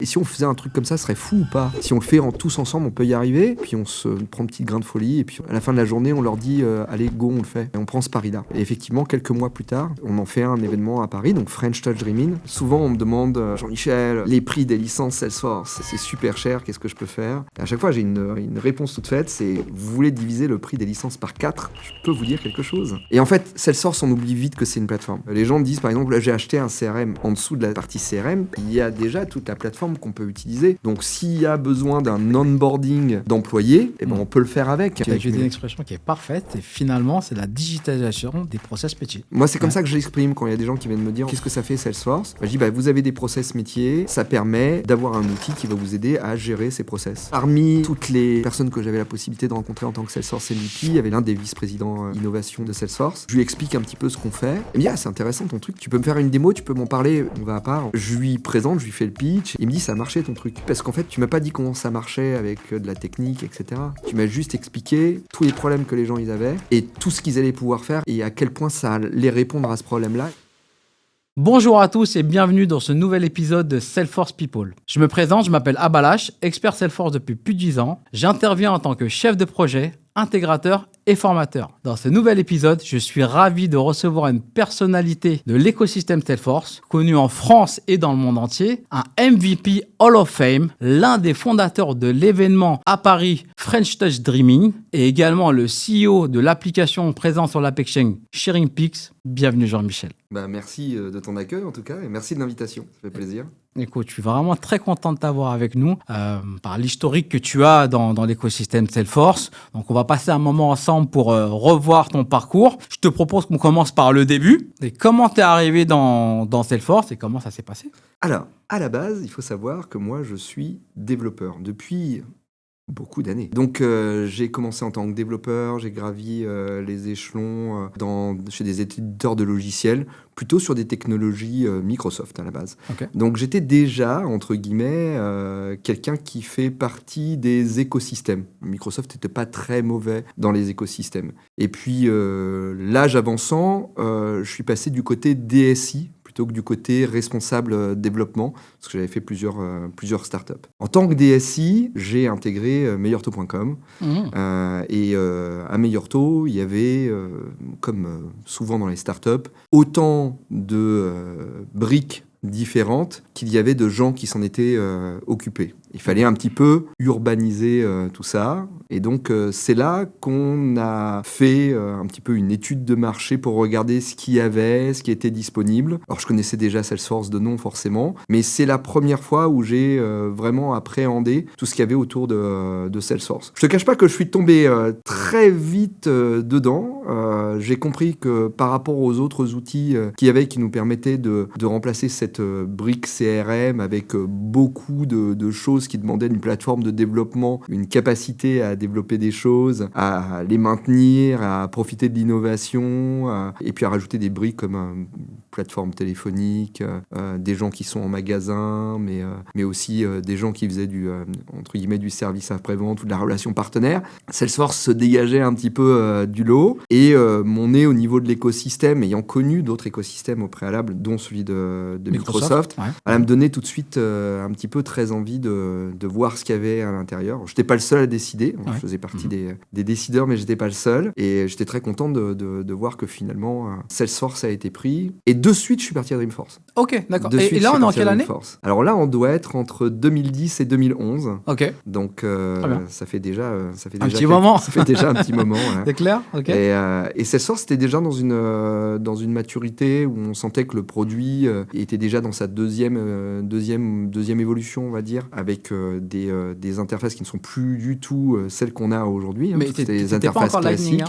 Et si on faisait un truc comme ça, ce serait fou ou pas? Si on le fait tous ensemble, on peut y arriver. Puis on se prend un petit grain de folie. Et puis à la fin de la journée, on leur dit allez, go, on le fait. Et on prend ce pari-là. Et effectivement, quelques mois plus tard, on en fait un événement à Paris, donc French Touch Dreaming. Souvent, on me demande Jean-Michel, les prix des licences Salesforce, c'est super cher, qu'est-ce que je peux faire? Et à chaque fois, j'ai une réponse toute faite, c'est vous voulez diviser le prix des licences par 4, je peux vous dire quelque chose. Et en fait, Salesforce, on oublie vite que c'est une plateforme. Les gens me disent, par exemple, là, j'ai acheté un CRM. En dessous de la partie CRM, il y a déjà toute la plateforme qu'on peut utiliser. Donc, s'il y a besoin d'un onboarding d'employés, eh ben, on peut le faire avec. Tu as utilisé une expression qui est parfaite et finalement, c'est la digitalisation des process métiers. Moi, c'est comme ça que je l'exprime quand il y a des gens qui viennent me dire qu'est-ce que ça fait Salesforce. Je dis, vous avez des process métiers, ça permet d'avoir un outil qui va vous aider à gérer ces process. Parmi toutes les personnes que j'avais la possibilité de rencontrer en tant que Salesforce MVP, il y avait l'un des vice-présidents innovation de Salesforce. Je lui explique un petit peu ce qu'on fait. Il me dit, c'est intéressant ton truc, tu peux me faire une démo, tu peux m'en parler, on va à part. Je lui présente, je lui fais le pitch. Il me dit, ça a marché ton truc. Parce qu'en fait, tu m'as pas dit comment ça marchait avec de la technique, etc. Tu m'as juste expliqué tous les problèmes que les gens ils avaient et tout ce qu'ils allaient pouvoir faire et à quel point ça allait répondre à ce problème-là. Bonjour à tous et bienvenue dans ce nouvel épisode de Salesforce People. Je me présente, je m'appelle Abalash, expert Salesforce depuis plus de 10 ans. J'interviens en tant que chef de projet, intégrateur et formateur. Dans ce nouvel épisode, je suis ravi de recevoir une personnalité de l'écosystème Salesforce, connu en France et dans le monde entier, un MVP Hall of Fame, l'un des fondateurs de l'événement à Paris French Touch Dreaming et également le CEO de l'application présente sur l'App Exchange SharingPix. Bienvenue Jean-Michel. Merci de ton accueil en tout cas et merci de l'invitation, ça fait plaisir. Écoute, je suis vraiment très content de t'avoir avec nous par l'historique que tu as dans l'écosystème Salesforce. Donc, on va passer un moment ensemble pour revoir ton parcours. Je te propose qu'on commence par le début. Et comment tu es arrivé dans Salesforce et comment ça s'est passé? Alors, à la base, il faut savoir que moi, je suis développeur depuis beaucoup d'années. Donc, j'ai commencé en tant que développeur, j'ai gravi les échelons chez des éditeurs de logiciels, plutôt sur des technologies Microsoft à la base. Okay. Donc, j'étais déjà, entre guillemets, quelqu'un qui fait partie des écosystèmes. Microsoft n'était pas très mauvais dans les écosystèmes. Et puis, l'âge avançant, je suis passé du côté DSI, plutôt que du côté responsable développement, parce que j'avais fait plusieurs startups. En tant que DSI, j'ai intégré meilleurtaux.com. Et à Meilleurtaux, il y avait, comme souvent dans les startups, autant de briques différentes qu'il y avait de gens qui s'en étaient occupés. Il fallait un petit peu urbaniser tout ça. Et donc, c'est là qu'on a fait un petit peu une étude de marché pour regarder ce qu'il y avait, ce qui était disponible. Alors, je connaissais déjà Salesforce de nom, forcément. Mais c'est la première fois où j'ai vraiment appréhendé tout ce qu'il y avait autour de Salesforce. Je te cache pas que je suis tombé très vite dedans. J'ai compris que par rapport aux autres outils qu'il y avait qui nous permettaient de remplacer cette brique CRM avec beaucoup de choses qui demandaient une plateforme de développement, une capacité à développer des choses, à les maintenir, à profiter de l'innovation, et puis à rajouter des briques comme une plateforme téléphonique, des gens qui sont en magasin, mais aussi des gens qui faisaient entre guillemets, du service après-vente ou de la relation partenaire. Salesforce se dégageait un petit peu du lot, et mon nez au niveau de l'écosystème, ayant connu d'autres écosystèmes au préalable, dont celui de Microsoft, elle me donnait tout de suite un petit peu très envie de voir ce qu'il y avait à l'intérieur. Je n'étais pas le seul à décider, je faisais partie des décideurs, mais je n'étais pas le seul, et j'étais très content de voir que finalement Salesforce a été pris, et de suite je suis parti à Dreamforce. Ok, d'accord. Et là on est en quelle année? Alors là on doit être entre 2010 et 2011. Ok. Donc ça fait déjà un petit moment. Ça fait déjà un petit moment. Ouais. C'est clair. Ok. Et Salesforce c'était déjà dans une maturité où on sentait que le produit était déjà dans sa deuxième évolution, on va dire, avec des interfaces qui ne sont plus du tout celles qu'on a aujourd'hui. Mais c'était des interfaces classiques.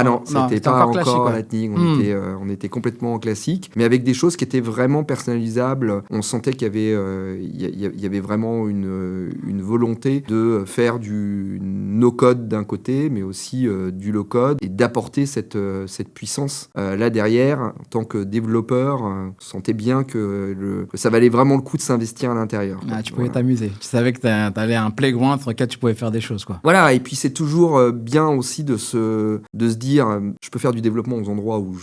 Non, c'était pas encore Lightning. On était complètement en classique, mais avec des choses qui étaient vraiment personnalisables. On sentait qu'il y avait vraiment une volonté de faire du no-code d'un côté, mais aussi du low-code, et d'apporter cette puissance. Là, derrière, en tant que développeur, je sentais bien que ça valait vraiment le coup de s'investir à l'intérieur. Ah, tu pouvais t'amuser. Tu savais que t'allais à un playground sur lequel tu pouvais faire des choses, quoi. Voilà, et puis c'est toujours bien aussi de se dire, je peux faire du développement aux endroits où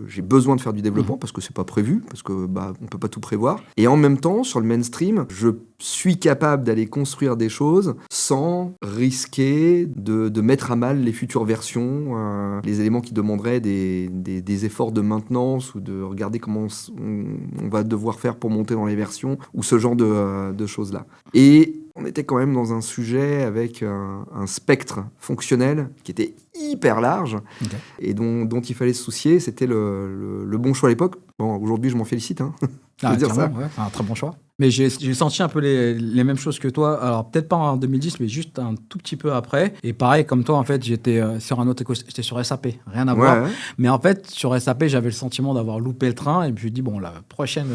j'ai besoin de faire du développement, parce que c'est pas prévu, parce que on peut pas tout prévoir. Et en même temps, sur le mainstream, je suis capable d'aller construire des choses sans risquer de mettre à mal les futures versions, les éléments qui demanderaient des efforts de maintenance ou de regarder comment on va devoir faire pour monter dans les versions, ou ce genre de choses-là. Et on était quand même dans un sujet avec un spectre fonctionnel qui était hyper large, et dont il fallait se soucier. C'était le bon choix à l'époque. Bon, aujourd'hui, je m'en félicite. Je veux dire ça. Ouais, un très bon choix. Mais j'ai senti un peu les mêmes choses que toi. Alors, peut-être pas en 2010, mais juste un tout petit peu après. Et pareil, comme toi, en fait, j'étais sur un autre écosystème. J'étais sur SAP, rien à voir. Mais en fait, sur SAP, j'avais le sentiment d'avoir loupé le train. Et puis, je me suis dit, bon, la prochaine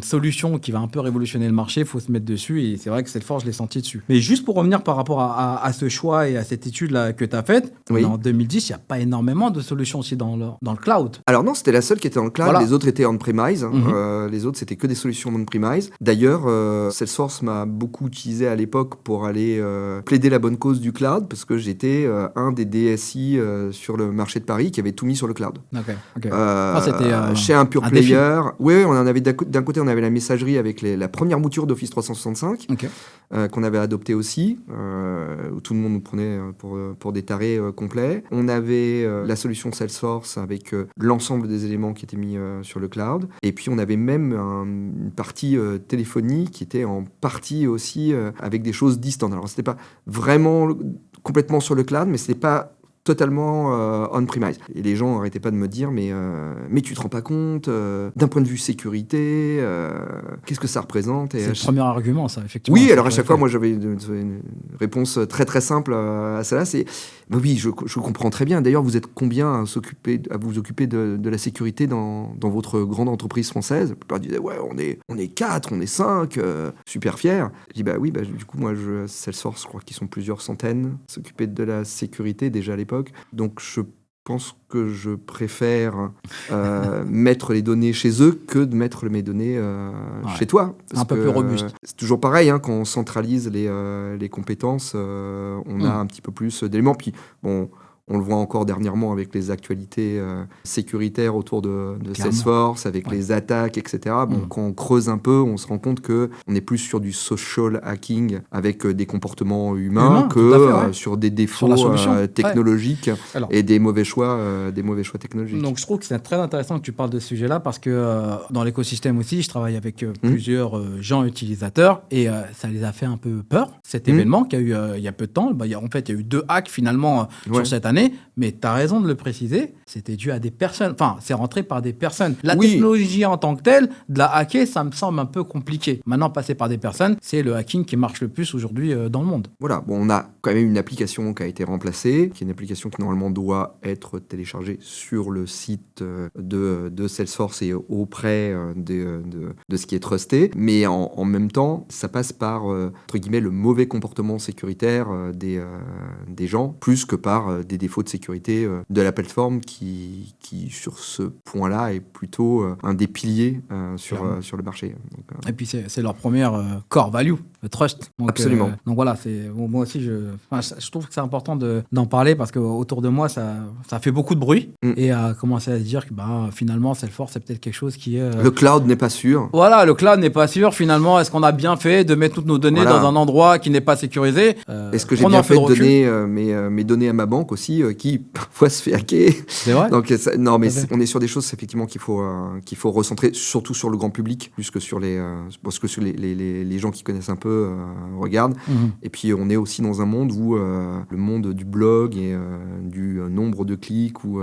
solution qui va un peu révolutionner le marché, il faut se mettre dessus. Et c'est vrai que Salesforce, je l'ai senti dessus. Mais juste pour revenir par rapport à ce choix et à cette étude-là que tu as faite, en 2010, il n'y a pas énormément de solutions aussi dans le cloud. Alors non, c'était la seule qui était dans le cloud. Voilà. Les autres étaient on-premise. Les autres, c'était que des solutions on-premise. D'ailleurs, Salesforce m'a beaucoup utilisé à l'époque pour aller plaider la bonne cause du cloud, parce que j'étais un des DSI sur le marché de Paris qui avait tout mis sur le cloud. Chez un pure player. Oui, on en avait d'un côté, on avait la messagerie avec la première mouture d'Office 365 qu'on avait adoptée aussi, où tout le monde nous prenait pour des tarés complets. On avait la solution Salesforce avec l'ensemble des éléments qui étaient mis sur le cloud. Et puis on avait même une partie téléphonie qui était en partie aussi avec des choses distantes. Alors c'était pas vraiment complètement sur le cloud, mais c'était pas totalement on-premise. Et les gens n'arrêtaient pas de me dire, mais tu te rends pas compte, d'un point de vue sécurité, qu'est-ce que ça représente? C'est le premier argument, ça, effectivement. Oui, alors à chaque fois, moi, j'avais une réponse très très simple à cela, c'est, oui, je comprends très bien. D'ailleurs, vous êtes combien à vous occuper de la sécurité dans votre grande entreprise française? La plupart disaient, ouais, on est 4, on est 5, super fiers. Je dis, oui, du coup, moi, Salesforce, je crois qu'ils sont plusieurs centaines, s'occuper de la sécurité déjà à l'époque. Donc, je pense que je préfère mettre les données chez eux que de mettre mes données chez toi. Un peu plus robuste. C'est toujours pareil, quand on centralise les compétences, on a un petit peu plus d'éléments. Puis, bon, on le voit encore dernièrement avec les actualités sécuritaires autour de Salesforce, avec les attaques, etc. Bon, quand on creuse un peu, on se rend compte qu'on est plus sur du social hacking avec des comportements humains que sur des défauts technologiques et des mauvais choix technologiques. Donc je trouve que c'est très intéressant que tu parles de ce sujet-là, parce que dans l'écosystème aussi, je travaille avec plusieurs gens utilisateurs, et ça les a fait un peu peur, cet événement qu'il y a eu il y a peu de temps. En fait, il y a eu 2 hacks finalement sur cette année. Mais tu as raison de le préciser, c'était dû à des personnes. Enfin, c'est rentré par des personnes. La technologie en tant que telle, de la hacker, ça me semble un peu compliqué. Maintenant, passer par des personnes, c'est le hacking qui marche le plus aujourd'hui dans le monde. Voilà, bon, on a quand même une application qui a été remplacée, qui est une application qui normalement doit être téléchargée sur le site de Salesforce et auprès de ce qui est trusté. Mais en même temps, ça passe par, entre guillemets, le mauvais comportement sécuritaire des gens, plus que par des défauts de sécurité de la plateforme qui, sur ce point-là, est plutôt un des piliers sur le marché. Donc, et puis, c'est leur première core value, le trust. Donc, absolument. Donc voilà, moi aussi, je trouve que c'est important d'en parler, parce qu'autour de moi, ça fait beaucoup de bruit. Et à commencer à se dire que finalement, Salesforce, c'est peut-être quelque chose qui est... Le cloud n'est pas sûr. Voilà, le cloud n'est pas sûr. Finalement, est-ce qu'on a bien fait de mettre toutes nos données dans un endroit qui n'est pas sécurisé? Est-ce que j'ai bien fait de donner mes données à ma banque aussi, qui parfois se fait hacker? C'est vrai. Donc, non, mais on est sur des choses effectivement qu'il faut recentrer, surtout sur le grand public, plus que sur parce que sur les gens qui connaissent un peu regardent. Et puis on est aussi dans un monde où le monde du blog et du nombre de clics ou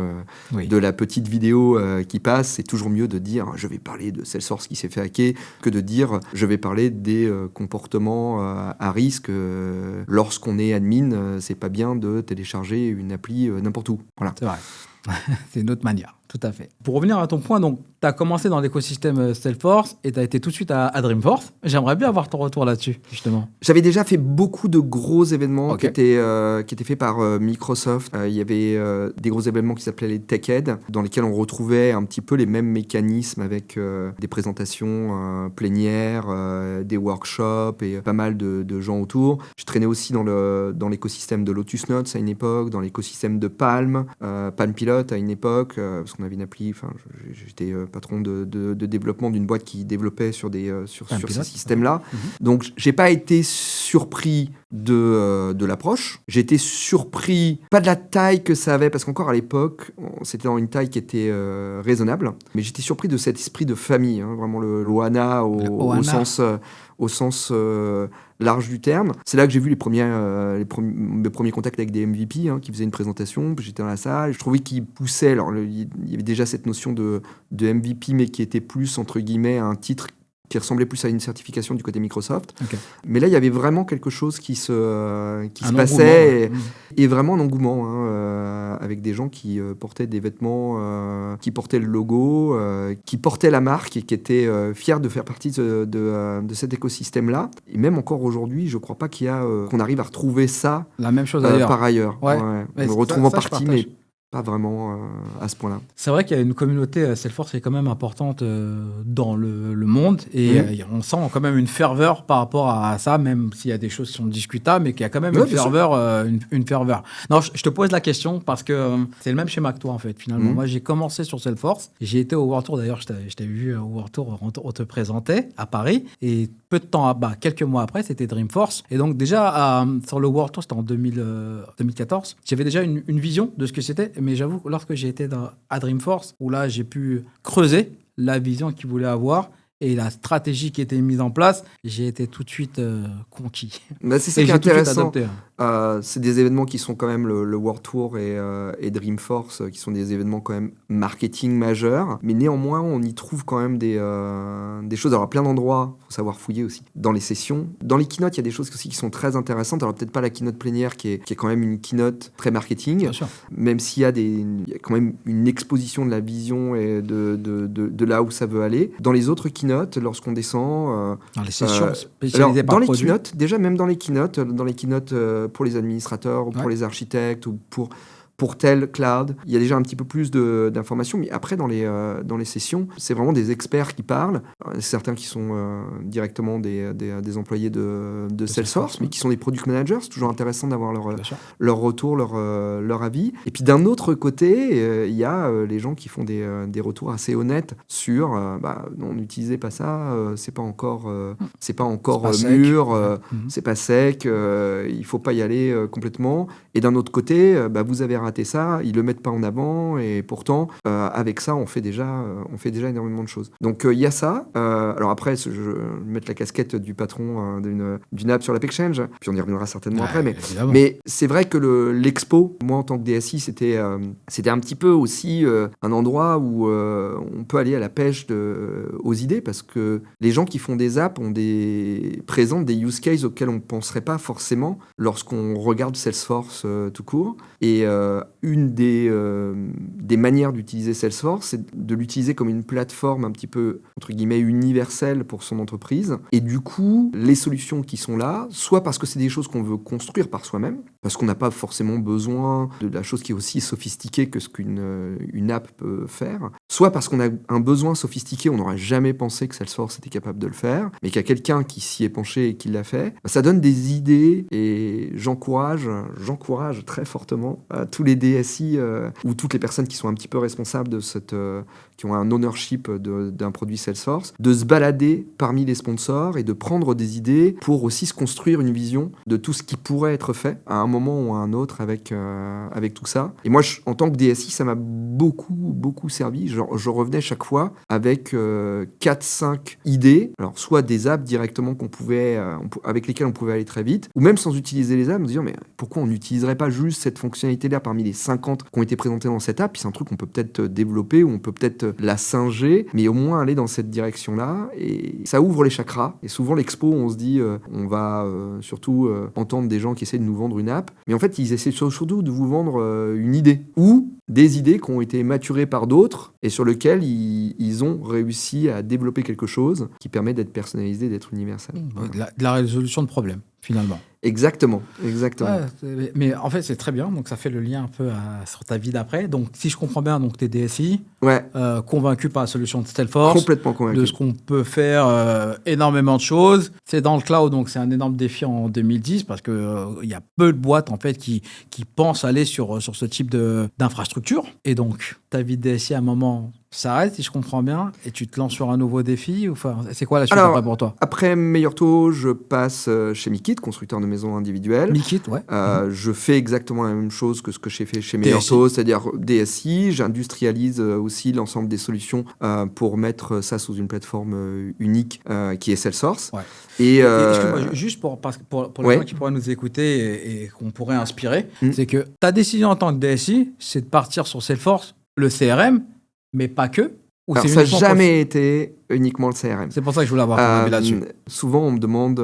de la petite vidéo qui passe, c'est toujours mieux de dire je vais parler de Salesforce qui s'est fait hacker que de dire je vais parler des comportements à risque. Lorsqu'on est admin, c'est pas bien de télécharger une appli n'importe où. Voilà. C'est vrai. C'est une autre manière. Tout à fait. Pour revenir à ton point, donc, tu as commencé dans l'écosystème Salesforce et tu as été tout de suite à Dreamforce. J'aimerais bien avoir ton retour là-dessus, justement. J'avais déjà fait beaucoup de gros événements Ok. qui étaient faits par Microsoft. Il y avait des gros événements qui s'appelaient les TechEd, dans lesquels on retrouvait un petit peu les mêmes mécanismes avec des présentations plénières, des workshops et pas mal de gens autour. Je traînais aussi dans l'écosystème de Lotus Notes à une époque, dans l'écosystème de Palm, Palm Pilot à une époque, parce qu'on avait une appli. Enfin, j'étais patron de développement d'une boîte qui développait sur ces systèmes-là. Donc, j'ai pas été surpris de l'approche. J'ai été surpris, pas de la taille que ça avait, parce qu'encore à l'époque, c'était dans une taille qui était raisonnable, mais j'étais surpris de cet esprit de famille, hein, vraiment le Ohana au sens large du terme. C'est là que j'ai vu mes premiers contacts avec des MVP qui faisaient une présentation. J'étais dans la salle, je trouvais qu'ils poussaient. Alors, il y avait déjà cette notion de MVP, mais qui était plus, entre guillemets, un titre qui ressemblait plus à une certification du côté Microsoft. Okay. Mais là, il y avait vraiment quelque chose qui se Ouais. passait et vraiment un engouement avec des gens qui portaient des vêtements, qui portaient le logo, qui portaient la marque et qui étaient fiers de faire partie de cet écosystème-là. Et même encore aujourd'hui, je ne crois pas qu'on arrive à retrouver ça la même chose ailleurs. Par ailleurs. Ouais. On le retrouve en partie, mais pas vraiment à ce point-là. C'est vrai qu'il y a une communauté Salesforce qui est quand même importante dans le monde et on sent quand même une ferveur par rapport à ça, même s'il y a des choses qui sont discutables, mais qu'il y a quand même une ferveur. Non, je te pose la question parce que c'est le même schéma que toi en fait, finalement. Moi, j'ai commencé sur Salesforce. J'ai été au World Tour, d'ailleurs, je t'ai vu au World Tour, on te présentait à Paris et peu de temps, quelques mois après, c'était Dreamforce. Et donc déjà, sur le World Tour, c'était en 2014, j'avais déjà une vision de ce que c'était. Mais j'avoue que lorsque j'ai été à Dreamforce, où là, j'ai pu creuser la vision qu'ils voulaient avoir et la stratégie qui était mise en place, j'ai été tout de suite conquis. C'est ça qui est intéressant. C'est des événements qui sont quand même le World Tour et Dreamforce, qui sont des événements quand même marketing majeurs. Mais néanmoins, on y trouve quand même des choses. Alors, à plein d'endroits, il faut savoir fouiller aussi. Dans les sessions. Dans les keynotes, il y a des choses aussi qui sont très intéressantes. Alors, peut-être pas la keynote plénière qui est quand même une keynote très marketing. Bien sûr. Même s'il y a quand même une exposition de la vision et de là où ça veut aller. Dans les autres keynotes, lorsqu'on descend... dans les sessions spécialisées par produit. Keynotes, déjà même dans les keynotes pour les administrateurs ou pour les architectes ou pour tel cloud, il y a déjà un petit peu plus d'informations, mais après dans les sessions, c'est vraiment des experts qui parlent, certains qui sont directement des employés de Salesforce, mais qui sont des product managers. C'est toujours intéressant d'avoir leur retour, leur avis. Et puis d'un autre côté, il y a les gens qui font des retours assez honnêtes sur non, n'utilisez pas ça, c'est pas encore mûr, c'est pas sec, il faut pas y aller complètement. Et d'un autre côté, vous avez raté ça, ils le mettent pas en avant, et pourtant avec ça on fait déjà énormément de choses. Donc il y a ça. Alors après, je vais mettre la casquette du patron d'une app sur l'AppExchange, puis on y reviendra certainement après. Mais c'est vrai que l'expo, moi en tant que DSI, c'était un petit peu aussi un endroit où on peut aller à la pêche aux idées, parce que les gens qui font des apps présentent des use cases auxquels on ne penserait pas forcément lorsqu'on regarde Salesforce tout court. Et une des manières d'utiliser Salesforce, c'est de l'utiliser comme une plateforme un petit peu, entre guillemets, universelle pour son entreprise. Et du coup, les solutions qui sont là, soit parce que c'est des choses qu'on veut construire par soi-même, parce qu'on n'a pas forcément besoin de la chose qui est aussi sophistiquée que ce qu'une app peut faire, soit parce qu'on a un besoin sophistiqué, on n'aurait jamais pensé que Salesforce était capable de le faire, mais qu'il y a quelqu'un qui s'y est penché et qui l'a fait. Ça donne des idées, et j'encourage très fortement à tous les DSI ou toutes les personnes qui sont un petit peu responsables qui ont un ownership d'un produit Salesforce, de se balader parmi les sponsors et de prendre des idées pour aussi se construire une vision de tout ce qui pourrait être fait à un moment ou à un autre avec tout ça. Et moi, en tant que DSI, ça m'a beaucoup servi. Je revenais chaque fois avec 4-5 idées, alors soit des apps directement avec lesquelles on pouvait aller très vite, ou même sans utiliser les apps, me dire mais pourquoi on n'utiliserait pas juste cette fonctionnalité-là parmi les 50 qui ont été présentées dans cette app, puis c'est un truc qu'on peut peut-être développer, ou on peut peut-être la singer, mais au moins aller dans cette direction-là, et ça ouvre les chakras. Et souvent l'expo, on se dit on va surtout entendre des gens qui essaient de nous vendre une app, app. Mais en fait, ils essaient surtout de vous vendre une idée ou des idées qui ont été maturées par d'autres et sur lesquelles ils ont réussi à développer quelque chose qui permet d'être personnalisé, d'être universel. Voilà. De la résolution de problèmes, finalement. Exactement. Ouais, mais en fait, c'est très bien. Donc, ça fait le lien un peu sur ta vie d'après. Donc, si je comprends bien, donc, tu es DSI, Ouais, convaincu par la solution de Salesforce, complètement convaincu. de ce qu'on peut faire énormément de choses. C'est dans le cloud, donc c'est un énorme défi en 2010 parce qu'il y a peu de boîtes en fait, qui pensent aller sur ce type d'infrastructure. Et donc, ta vie de DSI, à un moment, s'arrête, si je comprends bien, et tu te lances sur un nouveau défi. Enfin, c'est quoi la suite après pour toi? Après Meilleur Taux, je passe chez Mikit, constructeur de maisons individuelles. Mikit, ouais. Je fais exactement la même chose que ce que j'ai fait chez Meilleur Taux, c'est-à-dire DSI. J'industrialise aussi l'ensemble des solutions pour mettre ça sous une plateforme unique qui est Salesforce. Ouais. Et excuse-moi, juste pour les gens qui pourraient nous écouter et qu'on pourrait inspirer, c'est que ta décision en tant que DSI, c'est de partir sur Salesforce, le CRM, mais pas que. Ou alors, ça n'a jamais été uniquement le CRM. C'est pour ça que je voulais avoir ton avis là-dessus. Souvent, on me demande,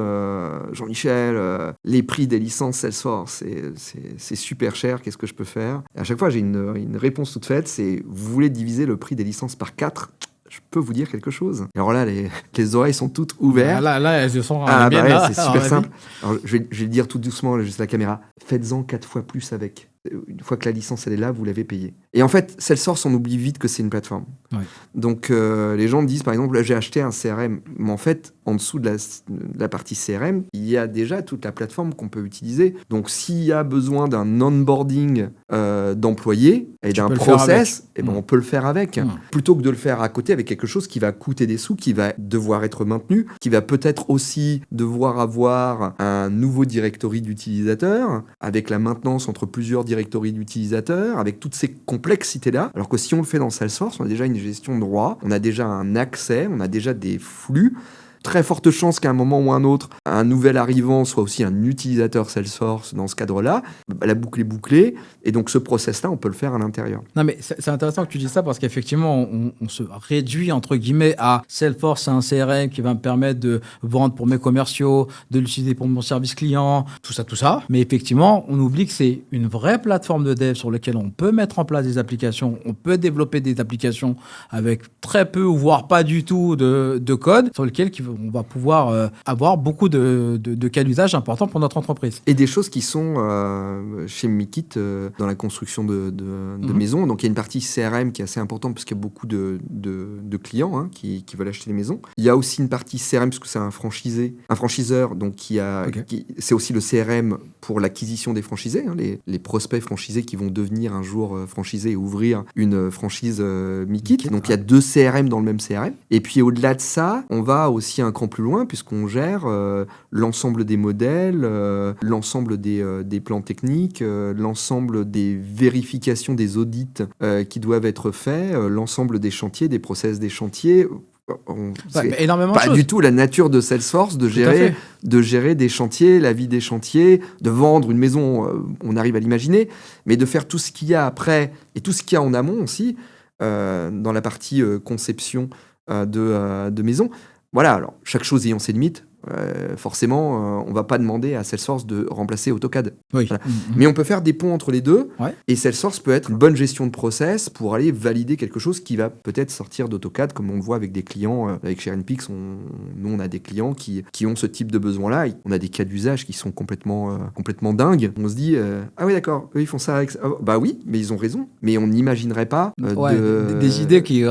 Jean-Michel, les prix des licences Salesforce, c'est super cher, qu'est-ce que je peux faire? Et à chaque fois, j'ai une réponse toute faite, c'est vous voulez diviser le prix des licences par 4? Je peux vous dire quelque chose. Alors là, les oreilles sont toutes ouvertes. Là, elles se sont bien là. C'est super simple. Alors, je vais le dire tout doucement, juste la caméra. Faites-en 4 fois plus avec. Une fois que la licence elle est là, vous l'avez payée. Et en fait, Salesforce, on oublie vite que c'est une plateforme. Ouais. Donc les gens me disent par exemple, là, j'ai acheté un CRM, mais en fait, en dessous de la partie CRM, il y a déjà toute la plateforme qu'on peut utiliser. Donc s'il y a besoin d'un onboarding d'employés et d'un process, eh ben, on peut le faire avec. Plutôt que de le faire à côté avec quelque chose qui va coûter des sous, qui va devoir être maintenu, qui va peut-être aussi devoir avoir un nouveau directory d'utilisateurs, avec la maintenance entre plusieurs directory d'utilisateurs, avec toutes ces complexités-là. Alors que si on le fait dans Salesforce, on a déjà une gestion de droit, on a déjà un accès, on a déjà des flux. Très forte chance qu'à un moment ou un autre, un nouvel arrivant soit aussi un utilisateur Salesforce dans ce cadre-là. La boucle est bouclée. Et donc, ce process-là, on peut le faire à l'intérieur. Non, mais c'est intéressant que tu dises ça parce qu'effectivement, on se réduit, entre guillemets, à Salesforce, c'est un CRM qui va me permettre de vendre pour mes commerciaux, de l'utiliser pour mon service client, tout ça. Mais effectivement, on oublie que c'est une vraie plateforme de dev sur laquelle on peut mettre en place des applications, on peut développer des applications avec très peu, voire pas du tout de code, sur lequel on va pouvoir avoir beaucoup de cas d'usage importants pour notre entreprise. Et des choses qui sont chez Mikit dans la construction de maisons. Donc il y a une partie CRM qui est assez importante parce qu'il y a beaucoup de clients qui veulent acheter des maisons. Il y a aussi une partie CRM parce que c'est un franchiseur donc c'est aussi le CRM pour l'acquisition des franchisés, les prospects franchisés qui vont devenir un jour franchisés et ouvrir une franchise Mikit. Donc il y a 2 CRM dans le même CRM. Et puis au-delà de ça, on va aussi un cran plus loin puisqu'on gère l'ensemble des modèles, l'ensemble des plans techniques, l'ensemble des vérifications des audits qui doivent être faits, l'ensemble des chantiers, des process des chantiers. C'est énormément pas du tout la nature de Salesforce de gérer des chantiers, la vie des chantiers, de vendre une maison, on arrive à l'imaginer, mais de faire tout ce qu'il y a après et tout ce qu'il y a en amont aussi dans la partie conception de maison. Voilà, alors chaque chose ayant ses limites, forcément, on ne va pas demander à Salesforce de remplacer AutoCAD. Oui. Voilà. Mais on peut faire des ponts entre les deux, et Salesforce peut être une bonne gestion de process pour aller valider quelque chose qui va peut-être sortir d'AutoCAD, comme on le voit avec des clients, avec ShareInPix, nous on a des clients qui ont ce type de besoin-là, on a des cas d'usage qui sont complètement dingues. On se dit, ah oui d'accord, eux ils font ça avec ça. Bah oui, mais ils ont raison, mais on n'imaginerait pas des idées qui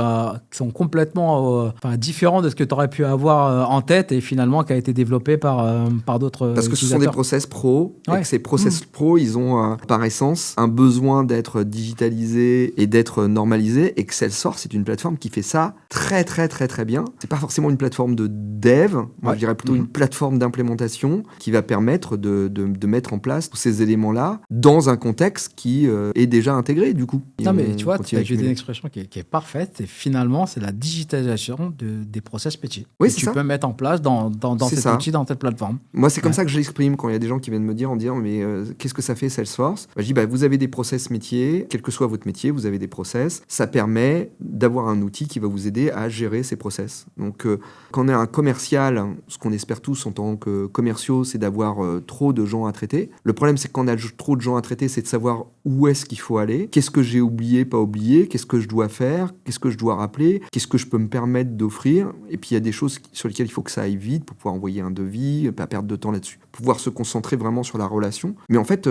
sont complètement différentes de ce que tu aurais pu avoir en tête et finalement qui a été développé par d'autres parce que ce sont des process pro et que ces process pro ils ont par essence un besoin d'être digitalisés et d'être normalisés, et que Salesforce c'est une plateforme qui fait ça très très très très bien. C'est pas forcément une plateforme de dev, moi je dirais plutôt une plateforme d'implémentation qui va permettre de mettre en place tous ces éléments là dans un contexte qui est déjà intégré du coup. Non mais tu vois, tu as utilisé une expression qui est parfaite, et finalement c'est la digitalisation des process métiers. Oui, que tu peux mettre en place dans dans C'est cet ça. outil, dans cette plateforme. Moi, c'est comme Ouais. ça que je l'exprime quand il y a des gens qui viennent me dire en disant mais qu'est-ce que ça fait Salesforce? Je dis vous avez des process métiers, quel que soit votre métier, vous avez des process. Ça permet d'avoir un outil qui va vous aider à gérer ces process. Donc, quand on est un commercial, ce qu'on espère tous en tant que commerciaux, c'est d'avoir trop de gens à traiter. Le problème, c'est que quand on a trop de gens à traiter, c'est de savoir où est-ce qu'il faut aller, qu'est-ce que j'ai oublié, pas oublié, qu'est-ce que je dois faire, qu'est-ce que je dois rappeler, qu'est-ce que je peux me permettre d'offrir. Et puis, il y a des choses sur lesquelles il faut que ça aille vite pour pouvoir envoyer un devis, pas perdre de temps là-dessus. Pouvoir se concentrer vraiment sur la relation. Mais en fait,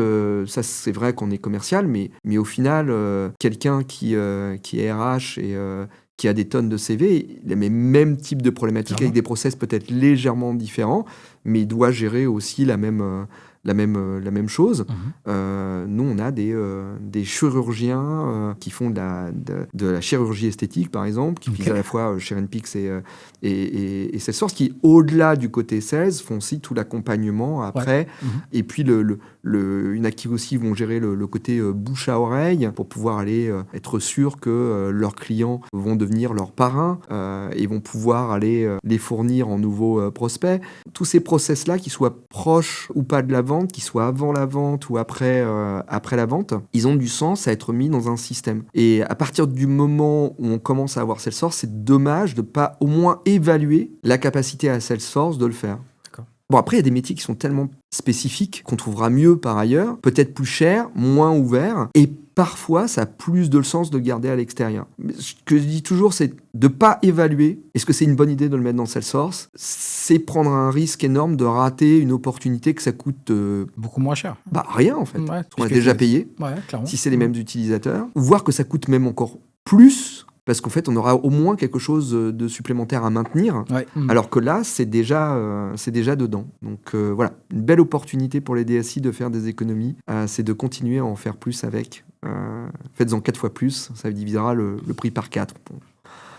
ça, c'est vrai qu'on est commercial, mais au final, quelqu'un qui est RH et qui a des tonnes de CV, il a les mêmes types de problématiques avec des process peut-être légèrement différents, mais il doit gérer aussi la même chose. Nous, on a des chirurgiens qui font de la chirurgie esthétique, par exemple, qui utilisent à la fois ShareNPix et Salesforce, qui, au-delà du côté sales, font aussi tout l'accompagnement après. Et puis, une active aussi vont gérer le côté bouche à oreille pour pouvoir aller être sûr que leurs clients vont devenir leurs parrains et vont pouvoir aller les fournir en nouveaux prospects. Tous ces process-là, qui soient proches ou pas de la vente, qui soient avant la vente ou après la vente, ils ont du sens à être mis dans un système. Et à partir du moment où on commence à avoir Salesforce, c'est dommage de ne pas au moins évaluer la capacité à Salesforce de le faire. Bon, après, il y a des métiers qui sont tellement spécifiques qu'on trouvera mieux par ailleurs, peut-être plus cher, moins ouvert, et parfois, ça a plus de sens de le garder à l'extérieur. Mais ce que je dis toujours, c'est de ne pas évaluer est-ce que c'est une bonne idée de le mettre dans Salesforce. C'est prendre un risque énorme de rater une opportunité que ça coûte... beaucoup moins cher. Rien, en fait. Ouais, on a déjà payé, si c'est les mêmes utilisateurs. Ou voir que ça coûte même encore plus, parce qu'en fait, on aura au moins quelque chose de supplémentaire à maintenir, alors que là, c'est déjà dedans. Donc voilà, une belle opportunité pour les DSI de faire des économies, c'est de continuer à en faire plus avec. Faites-en 4 fois plus, ça divisera le prix par 4. Bon.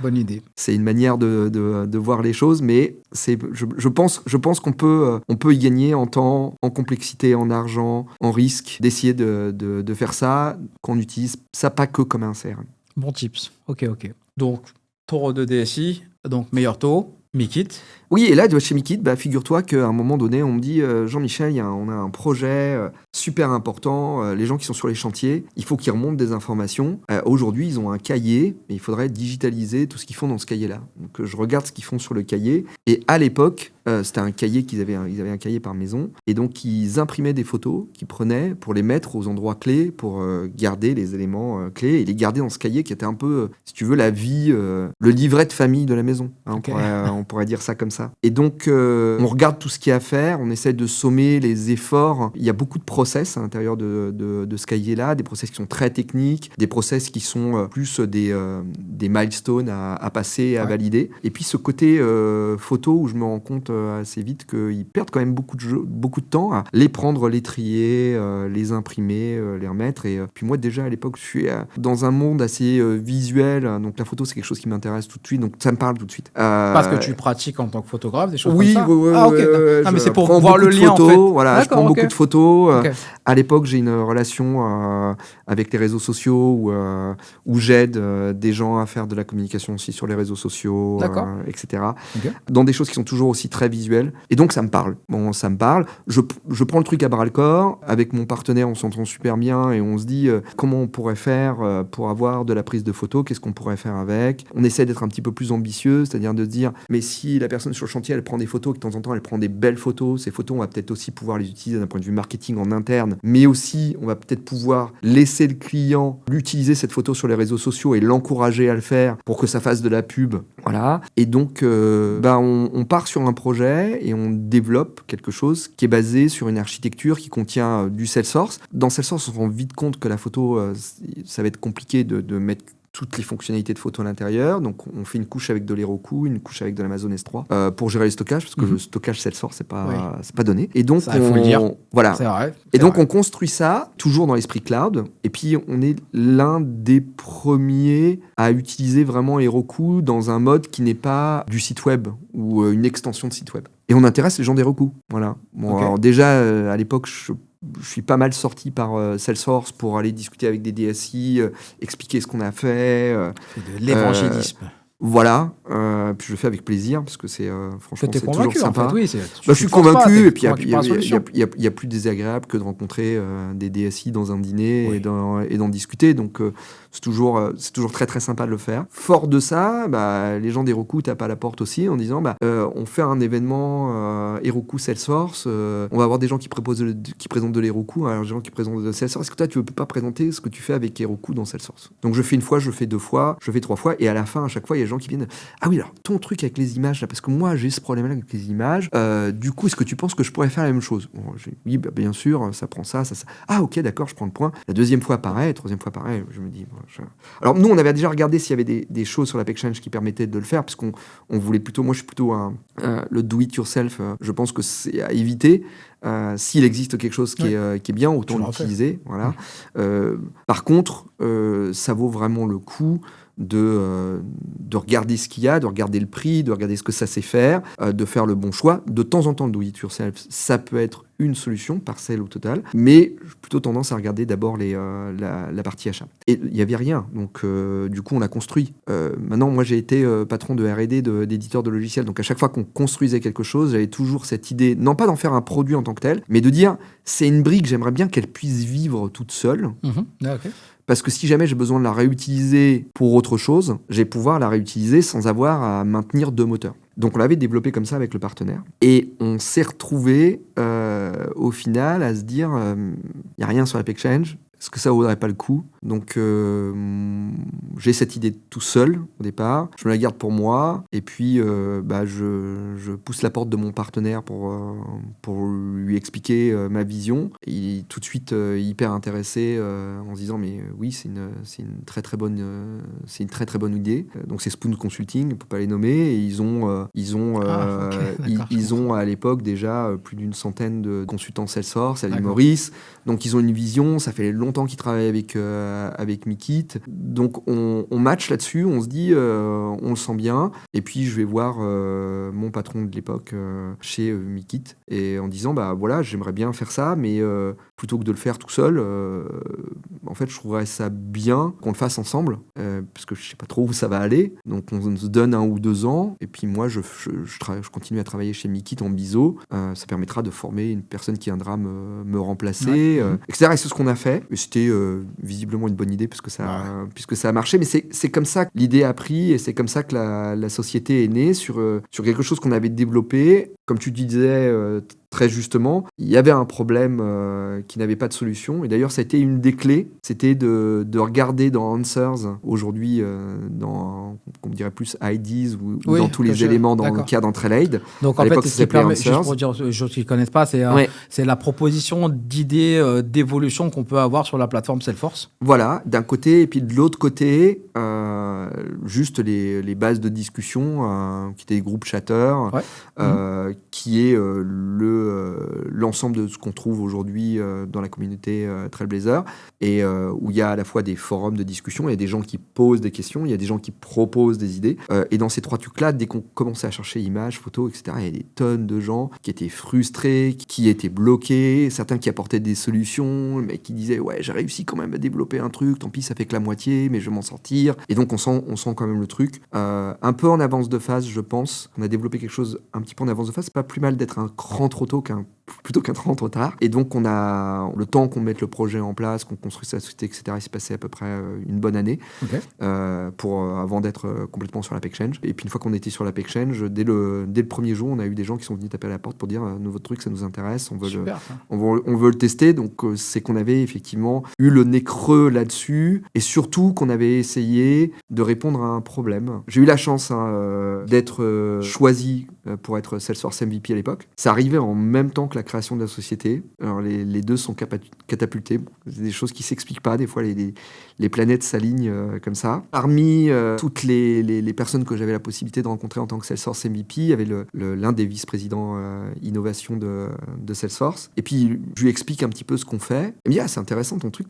Bonne idée. C'est une manière de voir les choses, mais je pense qu'on peut y gagner en temps, en complexité, en argent, en risque, d'essayer de faire ça, qu'on n'utilise ça pas que comme un CRM. Bon tips. Ok. Donc, taux de DSI, donc meilleur taux, Meekit. Oui, et là, chez Meekit, figure-toi qu'à un moment donné, on me dit Jean-Michel, on a un projet super important. Les gens qui sont sur les chantiers, il faut qu'ils remontent des informations. Aujourd'hui, ils ont un cahier, mais il faudrait digitaliser tout ce qu'ils font dans ce cahier-là. Donc, je regarde ce qu'ils font sur le cahier. Et à l'époque, c'était un cahier ils avaient un cahier par maison. Et donc, ils imprimaient des photos qu'ils prenaient pour les mettre aux endroits clés, pour garder les éléments clés et les garder dans ce cahier qui était un peu, si tu veux, la vie, le livret de famille de la maison. Hein, on pourrait dire ça comme ça. Et donc, on regarde tout ce qu'il y a à faire, on essaie de sommer les efforts. Il y a beaucoup de process à l'intérieur de ce cahier-là, des process qui sont très techniques, des process qui sont plus des milestones à passer, à valider. Et puis ce côté photo où je me rends compte assez vite qu'ils perdent quand même beaucoup de temps à les prendre, les trier, les imprimer, les remettre. Et puis moi, déjà à l'époque, je suis dans un monde assez visuel, donc la photo, c'est quelque chose qui m'intéresse tout de suite, donc ça me parle tout de suite. Parce que tu pratiques en tant que photographe, des choses oui, comme ça. Oui, mais c'est pour voir le lien, photos, en fait. Voilà, je prends beaucoup de photos. À l'époque, j'ai une relation avec les réseaux sociaux où j'aide des gens à faire de la communication aussi sur les réseaux sociaux, etc. Dans des choses qui sont toujours aussi très visuelles. Et donc, ça me parle. Bon, ça me parle. Je prends le truc à bras-le-corps. Avec mon partenaire, on s'entend super bien et on se dit comment on pourrait faire pour avoir de la prise de photos, qu'est-ce qu'on pourrait faire avec. On essaie d'être un petit peu plus ambitieux, c'est-à-dire de se dire, mais si la personne sur le chantier, elle prend des photos, et de temps en temps, elle prend des belles photos, ces photos, on va peut-être aussi pouvoir les utiliser d'un point de vue marketing en interne, mais aussi, on va peut-être pouvoir laisser le client l'utiliser, cette photo, sur les réseaux sociaux et l'encourager à le faire pour que ça fasse de la pub. Voilà. Et donc, on part sur un projet et on développe quelque chose qui est basé sur une architecture qui contient du Salesforce. Dans Salesforce, on se rend vite compte que la photo, ça va être compliqué de mettre toutes les fonctionnalités de photo à l'intérieur. Donc, on fait une couche avec de l'Heroku, une couche avec de l'Amazon S3 pour gérer le stockage, parce que le stockage Salesforce, c'est pas donné. Et donc, ça, il faut le dire. Voilà. C'est vrai. Et donc, on construit ça, toujours dans l'esprit cloud. Et puis, on est l'un des premiers à utiliser vraiment Heroku dans un mode qui n'est pas du site web ou une extension de site web. Et on intéresse les gens d'Heroku. Voilà. Bon, alors déjà, à l'époque, je suis pas mal sorti par Salesforce pour aller discuter avec des DSI, expliquer ce qu'on a fait. C'est de l'évangélisme. Voilà, puis je le fais avec plaisir parce que c'est franchement t'es c'est toujours convaincu, sympa. en fait, oui. Je suis convaincu et puis il il y a plus désagréable que de rencontrer des DSI dans un dîner Oui. et d'en discuter. Donc c'est toujours très très sympa de le faire. Fort de ça, les gens d'Heroku tapent à la porte aussi en disant on fait un événement Heroku Salesforce, on va avoir des gens qui présentent de l'Heroku, alors des gens qui présentent de Salesforce. Est-ce que toi tu peux pas présenter ce que tu fais avec Heroku dans Salesforce? Donc je fais une fois, je fais 2 fois, je fais 3 fois et à la fin à chaque fois il y a des gens qui viennent. Ah oui, alors ton truc avec les images là, parce que moi j'ai ce problème-là avec les images. Du coup, est-ce que tu penses que je pourrais faire la même chose? Bon, oui, bien sûr, ça prend ça. Ah ok, d'accord, je prends le point. La deuxième fois pareil, troisième fois pareil. Je me dis. Alors nous, on avait déjà regardé s'il y avait des choses sur l'AppExchange qui permettaient de le faire, parce qu'on voulait plutôt. Moi, je suis plutôt le do-it-yourself. Je pense que c'est à éviter. S'il existe quelque chose qui est bien, autant l'utiliser. Voilà. Par contre, ça vaut vraiment le coup de regarder ce qu'il y a, de regarder le prix, de regarder ce que ça sait faire, de faire le bon choix. De temps en temps, le do-it-yourself, ça peut être une solution, parcelle au total, mais j'ai plutôt tendance à regarder d'abord la partie achat. Et il n'y avait rien, donc du coup on a construit. Maintenant, moi j'ai été patron de R&D d'éditeur de logiciels, donc à chaque fois qu'on construisait quelque chose, j'avais toujours cette idée, non pas d'en faire un produit en tant que tel, mais de dire, c'est une brique, j'aimerais bien qu'elle puisse vivre toute seule. Okay. Parce que si jamais j'ai besoin de la réutiliser pour autre chose, je vais pouvoir la réutiliser sans avoir à maintenir 2 moteurs. Donc on l'avait développé comme ça avec le partenaire. Et on s'est retrouvé au final à se dire, il n'y a rien sur l'AppExchange, est-ce que ça vaudrait pas le coup? Donc j'ai cette idée tout seul au départ, je me la garde pour moi, et puis je pousse la porte de mon partenaire pour lui expliquer ma vision. Il est tout de suite hyper intéressé en se disant mais oui, c'est une très très bonne idée. Donc c'est Spoon Consulting, on peut pas les nommer, et ils ont à l'époque déjà plus d'une centaine de consultants Salesforce à l'île Maurice. Donc ils ont une vision, ça fait longtemps qu'ils travaillent avec Mikit. Donc on match là-dessus, on se dit on le sent bien. Et puis je vais voir mon patron de l'époque chez Mikit, et en disant voilà, j'aimerais bien faire ça, mais plutôt que de le faire tout seul, en fait je trouverais ça bien qu'on le fasse ensemble, parce que je sais pas trop où ça va aller. Donc on se donne 1 ou 2 ans, et puis moi je continue à travailler chez Mikit en biseau. Ça permettra de former une personne qui viendra me remplacer, etc. Et c'est ce qu'on a fait. Et c'était visiblement une bonne idée puisque ça a marché. Mais c'est comme ça que l'idée a pris, et c'est comme ça que la société est née sur quelque chose qu'on avait développé. Comme tu disais très justement, il y avait un problème qui n'avait pas de solution. Et d'ailleurs, ça a été une des clés. C'était de regarder dans Answers, aujourd'hui, on dirait plus IDs ou dans tous les éléments dans le cadre d'EntreLaid. Donc en fait, ce qui permet, juste pour dire aux gens qui ne connaissent pas, c'est la proposition d'idées d'évolution qu'on peut avoir sur la plateforme Salesforce. Voilà, d'un côté, et puis de l'autre côté, juste les bases de discussion, qui étaient des groupes chatter, qui est l'ensemble de ce qu'on trouve aujourd'hui dans la communauté Trailblazer, et où il y a à la fois des forums de discussion, il y a des gens qui posent des questions, il y a des gens qui proposent des idées, et dans ces 3 trucs-là, dès qu'on commençait à chercher images, photos, etc., il y a des tonnes de gens qui étaient frustrés, qui étaient bloqués, certains qui apportaient des solutions, mais qui disaient ouais, j'ai réussi quand même à développer un truc, tant pis ça fait que la moitié, mais je vais m'en sortir. Et donc on sent quand même le truc un peu en avance de phase, je pense. On a développé quelque chose un petit peu en avance de phase. C'est pas plus mal d'être un cran trop tôt plutôt qu'un cran trop tard. Et donc on a le temps qu'on mette le projet en place, qu'on construise la société, etc. Il s'est passé à peu près une bonne année avant d'être complètement sur l'AppExchange. Et puis une fois qu'on était sur l'AppExchange, dès le premier jour, on a eu des gens qui sont venus taper à la porte pour dire votre truc, ça nous intéresse, on veut le tester. Donc c'est qu'on avait effectivement eu le nez creux là-dessus, et surtout qu'on avait essayé de répondre à un problème. J'ai eu la chance d'être choisi pour être Salesforce MVP à l'époque. Ça arrivait en même temps que la création de la société. Alors les deux sont catapultés. C'est des choses qui s'expliquent pas. Des fois, les planètes s'alignent comme ça. Parmi toutes les personnes que j'avais la possibilité de rencontrer en tant que Salesforce MVP, il y avait l'un des vice-présidents innovation de Salesforce. Et puis, je lui explique un petit peu ce qu'on fait. Il me dit, c'est intéressant ton truc,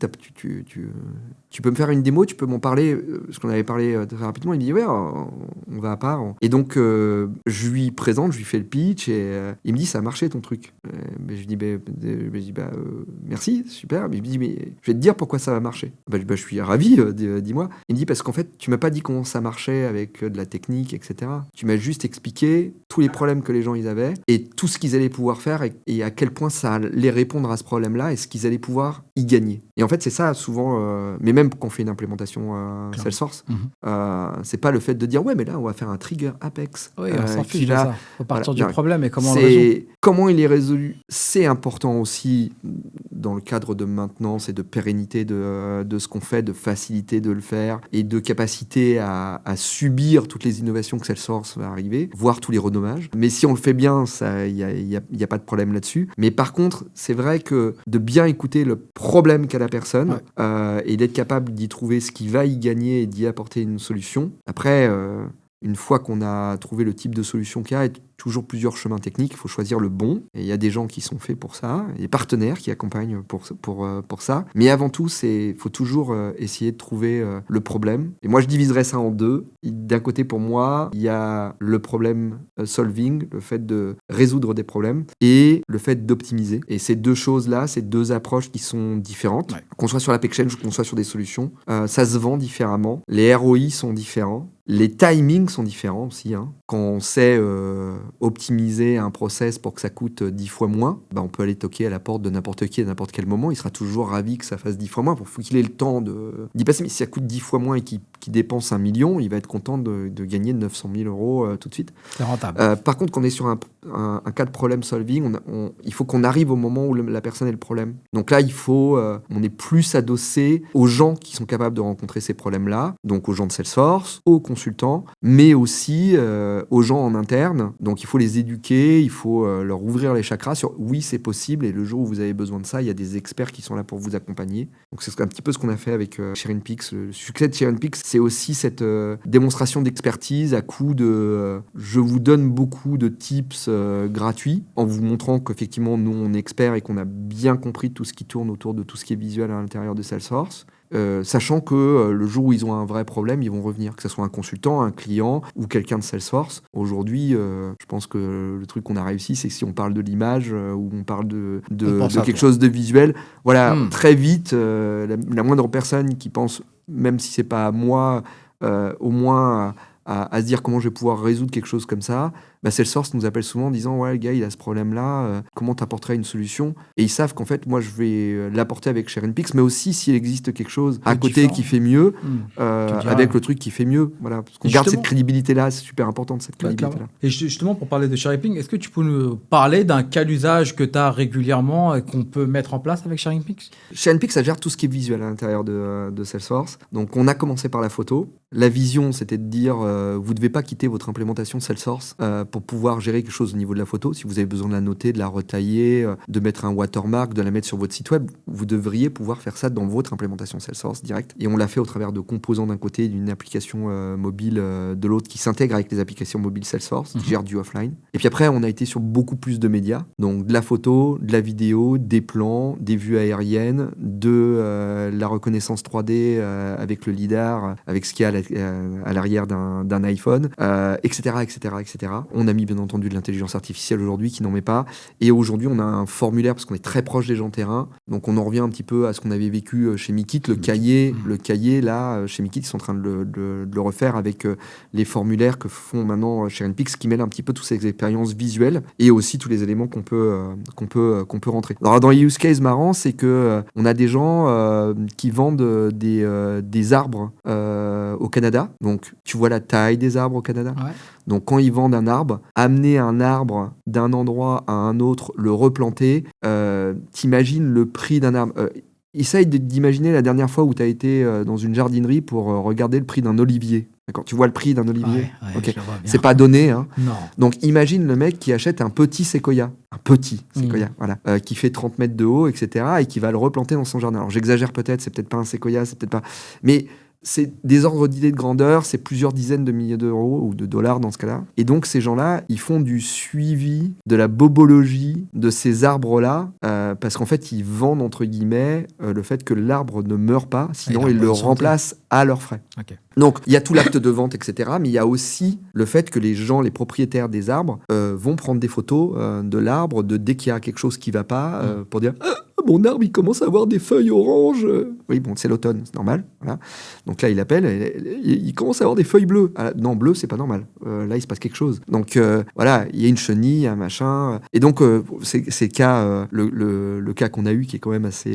tu peux me faire une démo, tu peux m'en parler, parce qu'on avait parlé très rapidement. Il me dit, ouais, on va à part. Et donc, je lui présente présente, je lui fais le pitch et il me dit ça a marché ton truc. Je lui dis merci, super. Mais il me dit mais je vais te dire pourquoi ça va marcher. Je suis ravi, dis-moi. Il me dit parce qu'en fait tu m'as pas dit comment ça marchait avec de la technique, etc. Tu m'as juste expliqué tous les problèmes que les gens ils avaient et tout ce qu'ils allaient pouvoir faire et à quel point ça allait répondre à ce problème-là et ce qu'ils allaient pouvoir y gagner. Et en fait c'est ça souvent, mais même quand on fait une implémentation Salesforce, c'est pas le fait de dire ouais mais là on va faire un trigger Apex. Oui, on s'en fiche de va... ça. Faut partir Voilà. du problème et comment on le résout. Comment il est résolu, c'est important aussi dans le cadre de maintenance et de pérennité de ce qu'on fait, de facilité de le faire et de capacité à subir toutes les innovations que Salesforce va arriver, voire tous les renommages. Mais si on le fait bien, il y a pas de problème là-dessus. Mais par contre, c'est vrai que de bien écouter le problème qu'a la personne et d'être capable d'y trouver ce qui va y gagner et d'y apporter une solution. Après, une fois qu'on a trouvé le type de solution qu'il y a, et toujours plusieurs chemins techniques, il faut choisir le bon. Et il y a des gens qui sont faits pour ça, des partenaires qui accompagnent pour ça. Mais avant tout, il faut toujours essayer de trouver le problème. Et moi, je diviserais ça en deux. D'un côté, pour moi, il y a le problème solving, le fait de résoudre des problèmes, et le fait d'optimiser. Et ces deux choses-là, ces deux approches qui sont différentes, qu'on soit sur l'Apex Exchange ou qu'on soit sur des solutions, ça se vend différemment. Les ROI sont différents. Les timings sont différents aussi. Quand on sait optimiser un process pour que ça coûte 10 fois moins, on peut aller toquer à la porte de n'importe qui à n'importe quel moment. Il sera toujours ravi que ça fasse 10 fois moins. Il faut qu'il ait le temps d'y passer. Mais si ça coûte 10 fois moins et qu'il dépense 1 million, il va être content de gagner 900 000 euros tout de suite. C'est rentable. Par contre, quand on est sur un cas de problème solving, il faut qu'on arrive au moment où la personne a le problème. Donc là, on est plus adossé aux gens qui sont capables de rencontrer ces problèmes-là, donc aux gens de Salesforce, aux consultants, mais aussi aux gens en interne. Donc il faut les éduquer, il faut leur ouvrir les chakras sur oui, c'est possible, et le jour où vous avez besoin de ça, il y a des experts qui sont là pour vous accompagner. Donc c'est un petit peu ce qu'on a fait avec ShareInPix. Le succès de ShareInPix, c'est aussi cette démonstration d'expertise à coup de je vous donne beaucoup de tips gratuits en vous montrant qu'effectivement nous on est experts et qu'on a bien compris tout ce qui tourne autour de tout ce qui est visuel à l'intérieur de Salesforce. Sachant que le jour où ils ont un vrai problème, ils vont revenir, que ce soit un consultant, un client ou quelqu'un de Salesforce. Aujourd'hui, je pense que le truc qu'on a réussi, c'est que si on parle de l'image ou on parle de quelque chose de visuel, voilà, très vite, la moindre personne qui pense, même si c'est pas à moi, au moins à se dire comment je vais pouvoir résoudre quelque chose comme ça, Salesforce nous appelle souvent en disant ouais, le gars il a ce problème-là, comment t'apporterais une solution? Et ils savent qu'en fait moi je vais l'apporter avec ShareInPix, mais aussi s'il existe quelque chose à côté qui fait mieux, avec le truc qui fait mieux, voilà, parce qu'on garde cette crédibilité-là, c'est super important cette crédibilité-là. Et justement pour parler de ShareInPix, est-ce que tu peux nous parler d'un cas d'usage que tu as régulièrement et qu'on peut mettre en place avec ShareInPix? ShareInPix, ça gère tout ce qui est visuel à l'intérieur de Salesforce. Donc on a commencé par la photo. La vision, c'était de dire vous ne devez pas quitter votre implémentation Salesforce pour pouvoir gérer quelque chose au niveau de la photo. Si vous avez besoin de la noter, de la retailler, de mettre un watermark, de la mettre sur votre site web, vous devriez pouvoir faire ça dans votre implémentation Salesforce direct. Et on l'a fait au travers de composants d'un côté, d'une application mobile de l'autre qui s'intègre avec les applications mobiles Salesforce, qui gèrent du offline. Et puis après, on a été sur beaucoup plus de médias. Donc de la photo, de la vidéo, des plans, des vues aériennes, de la reconnaissance 3D avec le lidar, avec ce qu'il y a à l'arrière d'un iPhone, etc., etc., etc. On a mis bien entendu de l'intelligence artificielle aujourd'hui qui n'en met pas. Et aujourd'hui, on a un formulaire parce qu'on est très proche des gens terrain. Donc on en revient un petit peu à ce qu'on avait vécu chez Meekit. Le cahier, là, chez Meekit, ils sont en train de le refaire avec les formulaires que font maintenant ShareInPix, qui mêlent un petit peu toutes ces expériences visuelles et aussi tous les éléments qu'on peut rentrer. Alors dans les use cases marrants, c'est que on a des gens qui vendent des arbres au Canada. Donc tu vois la taille des arbres au Canada. Ouais. Donc quand ils vendent un arbre, amener un arbre d'un endroit à un autre, le replanter, t'imagines le prix d'un arbre. Essaye d'imaginer la dernière fois où tu as été dans une jardinerie pour regarder le prix d'un olivier. D'accord, tu vois le prix d'un olivier. Ouais, okay. C'est pas donné. Hein. Non. Donc imagine le mec qui achète un petit séquoia. Voilà, qui fait 30 mètres de haut, etc. et qui va le replanter dans son jardin. Alors j'exagère peut-être, c'est peut-être pas un séquoia, c'est peut-être pas... Mais c'est des ordres d'idées de grandeur, c'est plusieurs dizaines de milliers d'euros ou de dollars dans ce cas-là. Et donc, ces gens-là, ils font du suivi de la bobologie de ces arbres-là, parce qu'en fait, ils vendent, entre guillemets, le fait que l'arbre ne meurt pas, sinon ils le remplacent à leurs frais. Ok. Donc, il y a tout l'acte de vente, etc. Mais il y a aussi le fait que les gens, les propriétaires des arbres, vont prendre des photos de l'arbre dès qu'il y a quelque chose qui ne va pas, pour dire mon arbre, il commence à avoir des feuilles oranges. Oui, bon, c'est l'automne, c'est normal. Voilà. Donc là, il appelle, il commence à avoir des feuilles bleues. Ah, non, bleu, c'est pas normal. Là, il se passe quelque chose. Donc voilà, il y a une chenille, un machin. Et donc, c'est le cas qu'on a eu qui est quand même assez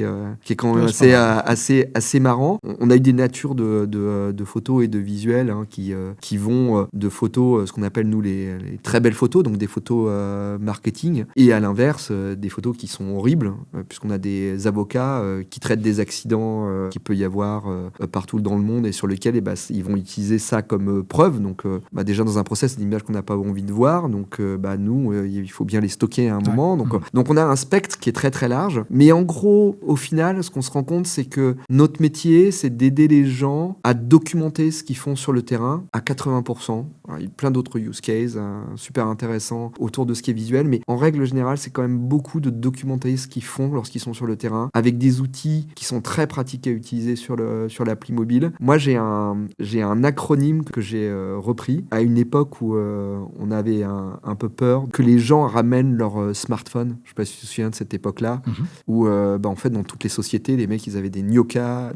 marrant. On a eu des natures de photos et de visuels qui vont de photos, ce qu'on appelle nous les très belles photos, donc des photos marketing, et à l'inverse, des photos qui sont horribles, puisqu'on a des avocats qui traitent des accidents qu'il peut y avoir partout dans le monde et sur lesquels ils vont utiliser ça comme preuve. Donc déjà dans un procès, c'est des images qu'on n'a pas envie de voir. Donc nous, il faut bien les stocker à un moment. Donc on a un spectre qui est très très large. Mais en gros, au final, ce qu'on se rend compte, c'est que notre métier, c'est d'aider les gens à documenter ce qu'ils font sur le terrain à 80%. Alors, il y a plein d'autres use cases super intéressants autour de ce qui est visuel. Mais en règle générale, c'est quand même beaucoup de documenter ce qu'ils font lorsqu'ils sont sur le terrain, avec des outils qui sont très pratiques à utiliser sur l'appli mobile. Moi, j'ai un acronyme que j'ai repris à une époque où on avait un peu peur que les gens ramènent leur smartphone. Je ne sais pas si tu te souviens de cette époque-là, où en fait, dans toutes les sociétés, les mecs, ils avaient des Nokia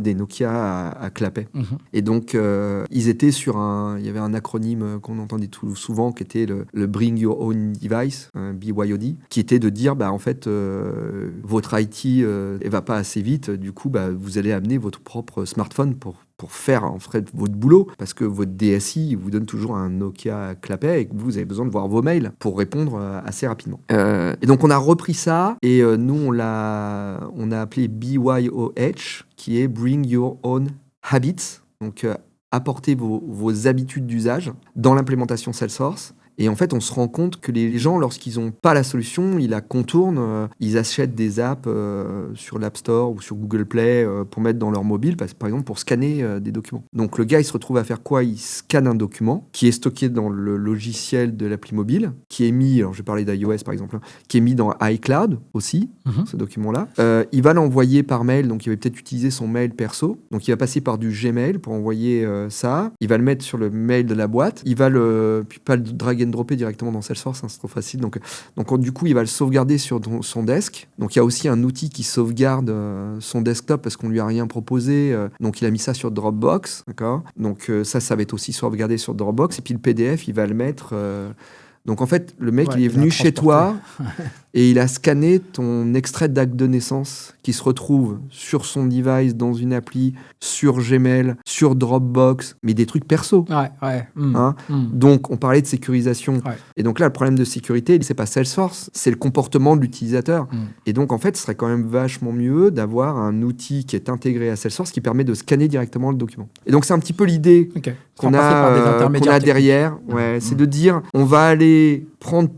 à clapet. Et donc, ils étaient il y avait un acronyme qu'on entendait tout souvent, qui était le Bring Your Own Device, BYOD, qui était de dire, en fait, votre IT ne va pas assez vite, du coup, vous allez amener votre propre smartphone pour faire en fait votre boulot, parce que votre DSI vous donne toujours un Nokia clapet et que vous avez besoin de voir vos mails pour répondre assez rapidement. Et donc on a repris ça et nous on a appelé BYOH, qui est Bring Your Own Habits, donc apporter vos habitudes d'usage dans l'implémentation Salesforce. Et en fait, on se rend compte que les gens, lorsqu'ils n'ont pas la solution, ils la contournent, ils achètent des apps sur l'App Store ou sur Google Play pour mettre dans leur mobile, par exemple pour scanner des documents. Donc le gars, il se retrouve à faire quoi ? Il scanne un document qui est stocké dans le logiciel de l'appli mobile, qui est mis, alors je vais parler d'iOS par exemple, qui est mis dans iCloud aussi, ce document-là. Il va l'envoyer par mail, donc il va peut-être utiliser son mail perso, donc il va passer par du Gmail pour envoyer ça, il va le mettre sur le mail de la boîte, il va puis pas le drag and dropper directement dans Salesforce, c'est trop facile. Donc, du coup, il va le sauvegarder sur son desk. Donc, il y a aussi un outil qui sauvegarde son desktop parce qu'on lui a rien proposé. Donc, il a mis ça sur Dropbox. D'accord ? Donc, ça va être aussi sauvegardé sur Dropbox. Et puis, le PDF, il va le mettre... Donc, en fait, le mec, il est venu chez toi et il a scanné ton extrait d'acte de naissance qui se retrouve sur son device, dans une appli, sur Gmail, sur Dropbox, mais des trucs perso. Donc, on parlait de sécurisation. Et donc là, le problème de sécurité, c'est pas Salesforce, c'est le comportement de l'utilisateur. Et donc, en fait, ce serait quand même vachement mieux d'avoir un outil qui est intégré à Salesforce qui permet de scanner directement le document. Et donc, c'est un petit peu l'idée qu'on a derrière. C'est de dire, on va aller prendre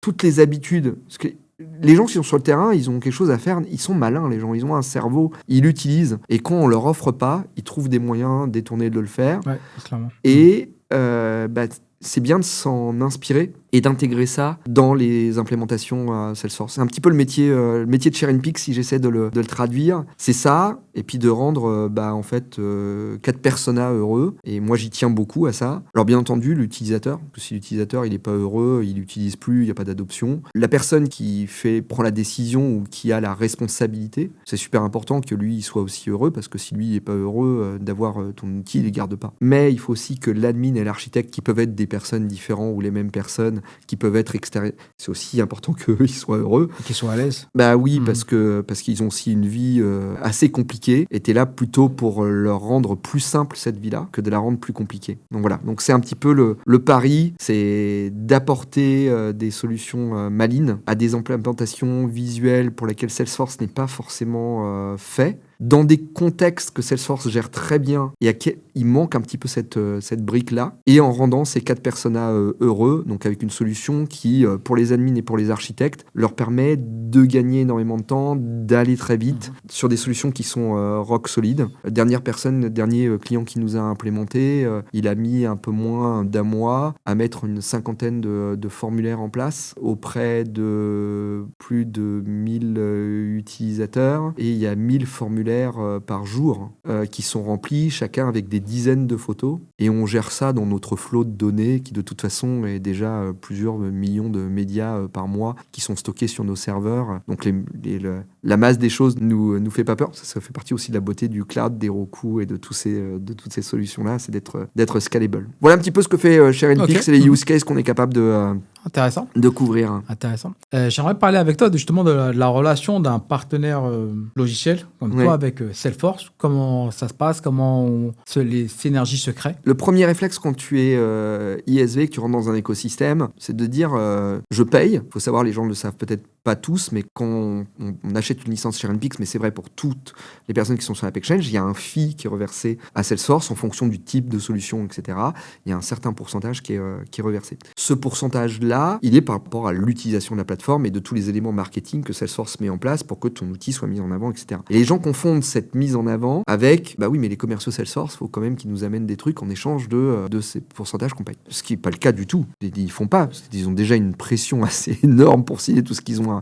toutes les habitudes. Parce que les gens qui sont sur le terrain, ils ont quelque chose à faire. Ils sont malins, les gens. Ils ont un cerveau. Ils l'utilisent. Et quand on leur offre pas, ils trouvent des moyens détournés de le faire. Ouais, clairement. Et c'est bien de s'en inspirer et d'intégrer ça dans les implémentations Salesforce. C'est un petit peu le métier de ShareInPix, si j'essaie de le traduire. C'est ça, et puis de rendre en fait 4 personas heureux. Et moi, j'y tiens beaucoup à ça. Alors bien entendu, l'utilisateur, parce que si l'utilisateur il n'est pas heureux, il n'utilise plus, il n'y a pas d'adoption. La personne qui prend la décision ou qui a la responsabilité, c'est super important que lui il soit aussi heureux, parce que si lui n'est pas heureux d'avoir ton outil, il ne le garde pas. Mais il faut aussi que l'admin et l'architecte, qui peuvent être des personnes différentes ou les mêmes personnes, qui peuvent être extérieures, c'est aussi important qu'eux ils soient heureux. Et qu'ils soient à l'aise. Bah oui, parce qu'ils ont aussi une vie assez compliquée, et t'es là plutôt pour leur rendre plus simple cette vie-là que de la rendre plus compliquée. Donc voilà, donc c'est un petit peu le pari, c'est d'apporter des solutions malines à des implémentations visuelles pour lesquelles Salesforce n'est pas forcément fait. dans des contextes que Salesforce gère très bien, il manque un petit peu cette brique-là, et en rendant ces 4 personas heureux, donc avec une solution qui, pour les admins et pour les architectes, leur permet de gagner énormément de temps, d'aller très vite sur des solutions qui sont rock solides. Dernier client qui nous a implémenté, il a mis un peu moins d'un mois à mettre une 50aine de formulaires en place auprès de plus de 1000 utilisateurs, et il y a 1000 formulaires par jour qui sont remplis, chacun avec des dizaines de photos, et on gère ça dans notre flot de données qui de toute façon est déjà plusieurs millions de médias par mois qui sont stockés sur nos serveurs. Donc la masse des choses nous fait pas peur. Ça fait partie aussi de la beauté du cloud, des Roku et de toutes ces solutions-là, c'est d'être scalable. Voilà un petit peu ce que fait ShareNPix et les use cases qu'on est capable de couvrir. Intéressant. J'aimerais parler avec toi justement de la relation d'un partenaire logiciel comme toi avec Salesforce. Comment ça se passe? Comment les synergies se créent? Le premier réflexe quand tu es ISV, que tu rentres dans un écosystème, c'est de dire je paye. Il faut savoir, les gens ne le savent peut-être pas tous, mais quand on achète une licence ShareNPix, mais c'est vrai pour toutes les personnes qui sont sur AppExchange, il y a un fee qui est reversé à Salesforce en fonction du type de solution, etc. Il y a un certain pourcentage qui est reversé. Ce pourcentage-là, il est par rapport à l'utilisation de la plateforme et de tous les éléments marketing que Salesforce met en place pour que ton outil soit mis en avant, etc. Et les gens confondent cette mise en avant avec, bah oui, mais les commerciaux Salesforce, il faut quand même qu'ils nous amènent des trucs en échange de ces pourcentages qu'on paye. Ce qui n'est pas le cas du tout. Ils font pas, parce qu'ils ont déjà une pression assez énorme pour signer tout ce qu'ils ont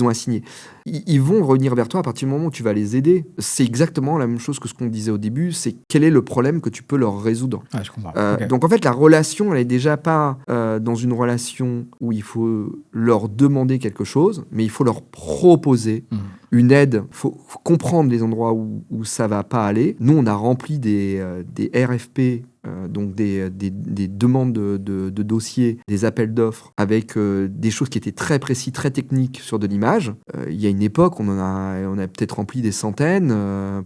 à signer. Ils vont revenir vers toi à partir du moment où tu vas les aider. C'est exactement la même chose que ce qu'on disait au début, c'est quel est le problème que tu peux leur résoudre. Ouais, je comprends. Okay. Donc en fait, la relation, elle est déjà pas dans une relation où il faut leur demander quelque chose, mais il faut leur proposer une aide. Il faut comprendre les endroits où ça va pas aller. Nous, on a rempli des RFP, donc des demandes de dossiers, des appels d'offres avec des choses qui étaient très précis, très techniques sur de l'image. Il y a une époque, on a peut-être rempli des centaines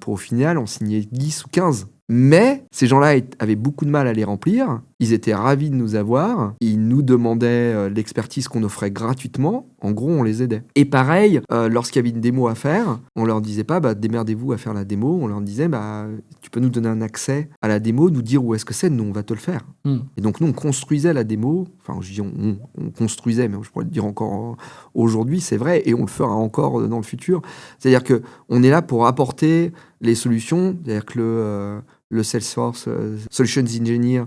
pour au final en signer 10 ou 15. Mais ces gens-là avaient beaucoup de mal à les remplir. Ils étaient ravis de nous avoir. Ils nous demandaient l'expertise qu'on offrait gratuitement. En gros, on les aidait. Et pareil, lorsqu'il y avait une démo à faire, on leur disait pas démerdez-vous à faire la démo. On leur disait tu peux nous donner un accès à la démo, nous dire où est-ce que c'est, nous on va te le faire. Et donc nous on construisait la démo. Enfin, je dis on construisait, mais je pourrais le dire encore aujourd'hui, c'est vrai, et on le fera encore dans le futur. C'est-à-dire que on est là pour apporter les solutions. C'est-à-dire que le Salesforce Solutions Engineer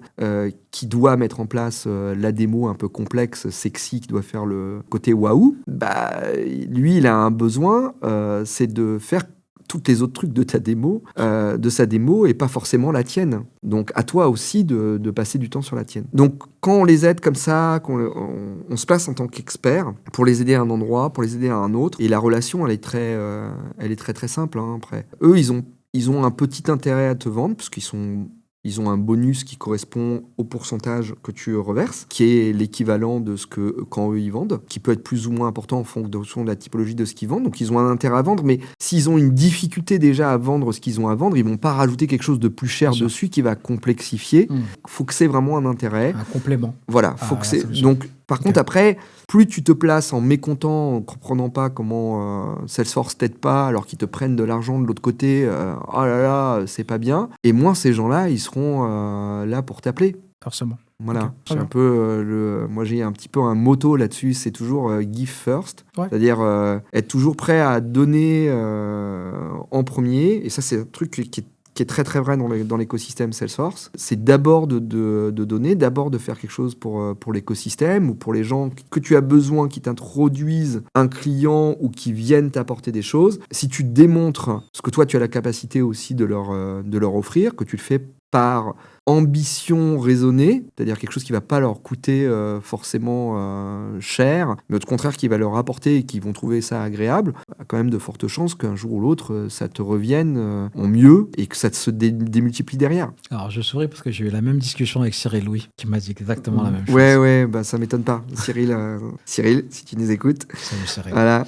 qui doit mettre en place la démo un peu complexe, sexy, qui doit faire le côté waouh, lui, il a un besoin, c'est de faire tous les autres trucs de ta démo, de sa démo, et pas forcément la tienne. Donc, à toi aussi de passer du temps sur la tienne. Donc, quand on les aide comme ça, on se place en tant qu'expert pour les aider à un endroit, pour les aider à un autre, et la relation, elle est très, très simple, hein, après. Eux, ils ont un petit intérêt à te vendre, parce ils ont un bonus qui correspond au pourcentage que tu reverses, qui est l'équivalent de ce que quand eux ils vendent, qui peut être plus ou moins important en fonction de la typologie de ce qu'ils vendent. Donc ils ont un intérêt à vendre, mais s'ils ont une difficulté déjà à vendre ce qu'ils ont à vendre, ils vont pas rajouter quelque chose de plus cher dessus qui va complexifier. Faut que c'est vraiment un intérêt. Un complément. Voilà, faut que c'est. Donc par contre, après, plus tu te places en mécontent, en comprenant pas comment Salesforce t'aide pas, alors qu'ils te prennent de l'argent de l'autre côté, oh là là, c'est pas bien. Et moins ces gens-là, ils seront là pour t'appeler. Forcément. Voilà, okay. Moi j'ai un petit peu un motto là-dessus, c'est toujours give first, c'est-à-dire être toujours prêt à donner en premier. Et ça, c'est un truc qui est très très vrai dans l'écosystème Salesforce. C'est d'abord de donner, d'abord de faire quelque chose pour l'écosystème ou pour les gens que tu as besoin, qui t'introduisent un client ou qui viennent t'apporter des choses. Si tu démontres ce que toi tu as la capacité aussi de leur offrir, que tu le fais par ambition raisonnée, c'est-à-dire quelque chose qui ne va pas leur coûter forcément cher, mais au contraire qui va leur apporter et qui vont trouver ça agréable, il y a quand même de fortes chances qu'un jour ou l'autre, ça te revienne en mieux et que ça se démultiplie derrière. Alors je souris parce que j'ai eu la même discussion avec Cyril Louis, qui m'a dit exactement la même chose. Ouais, ça ne m'étune pas. Cyril, si tu nous écoutes. Salut Cyril. Voilà.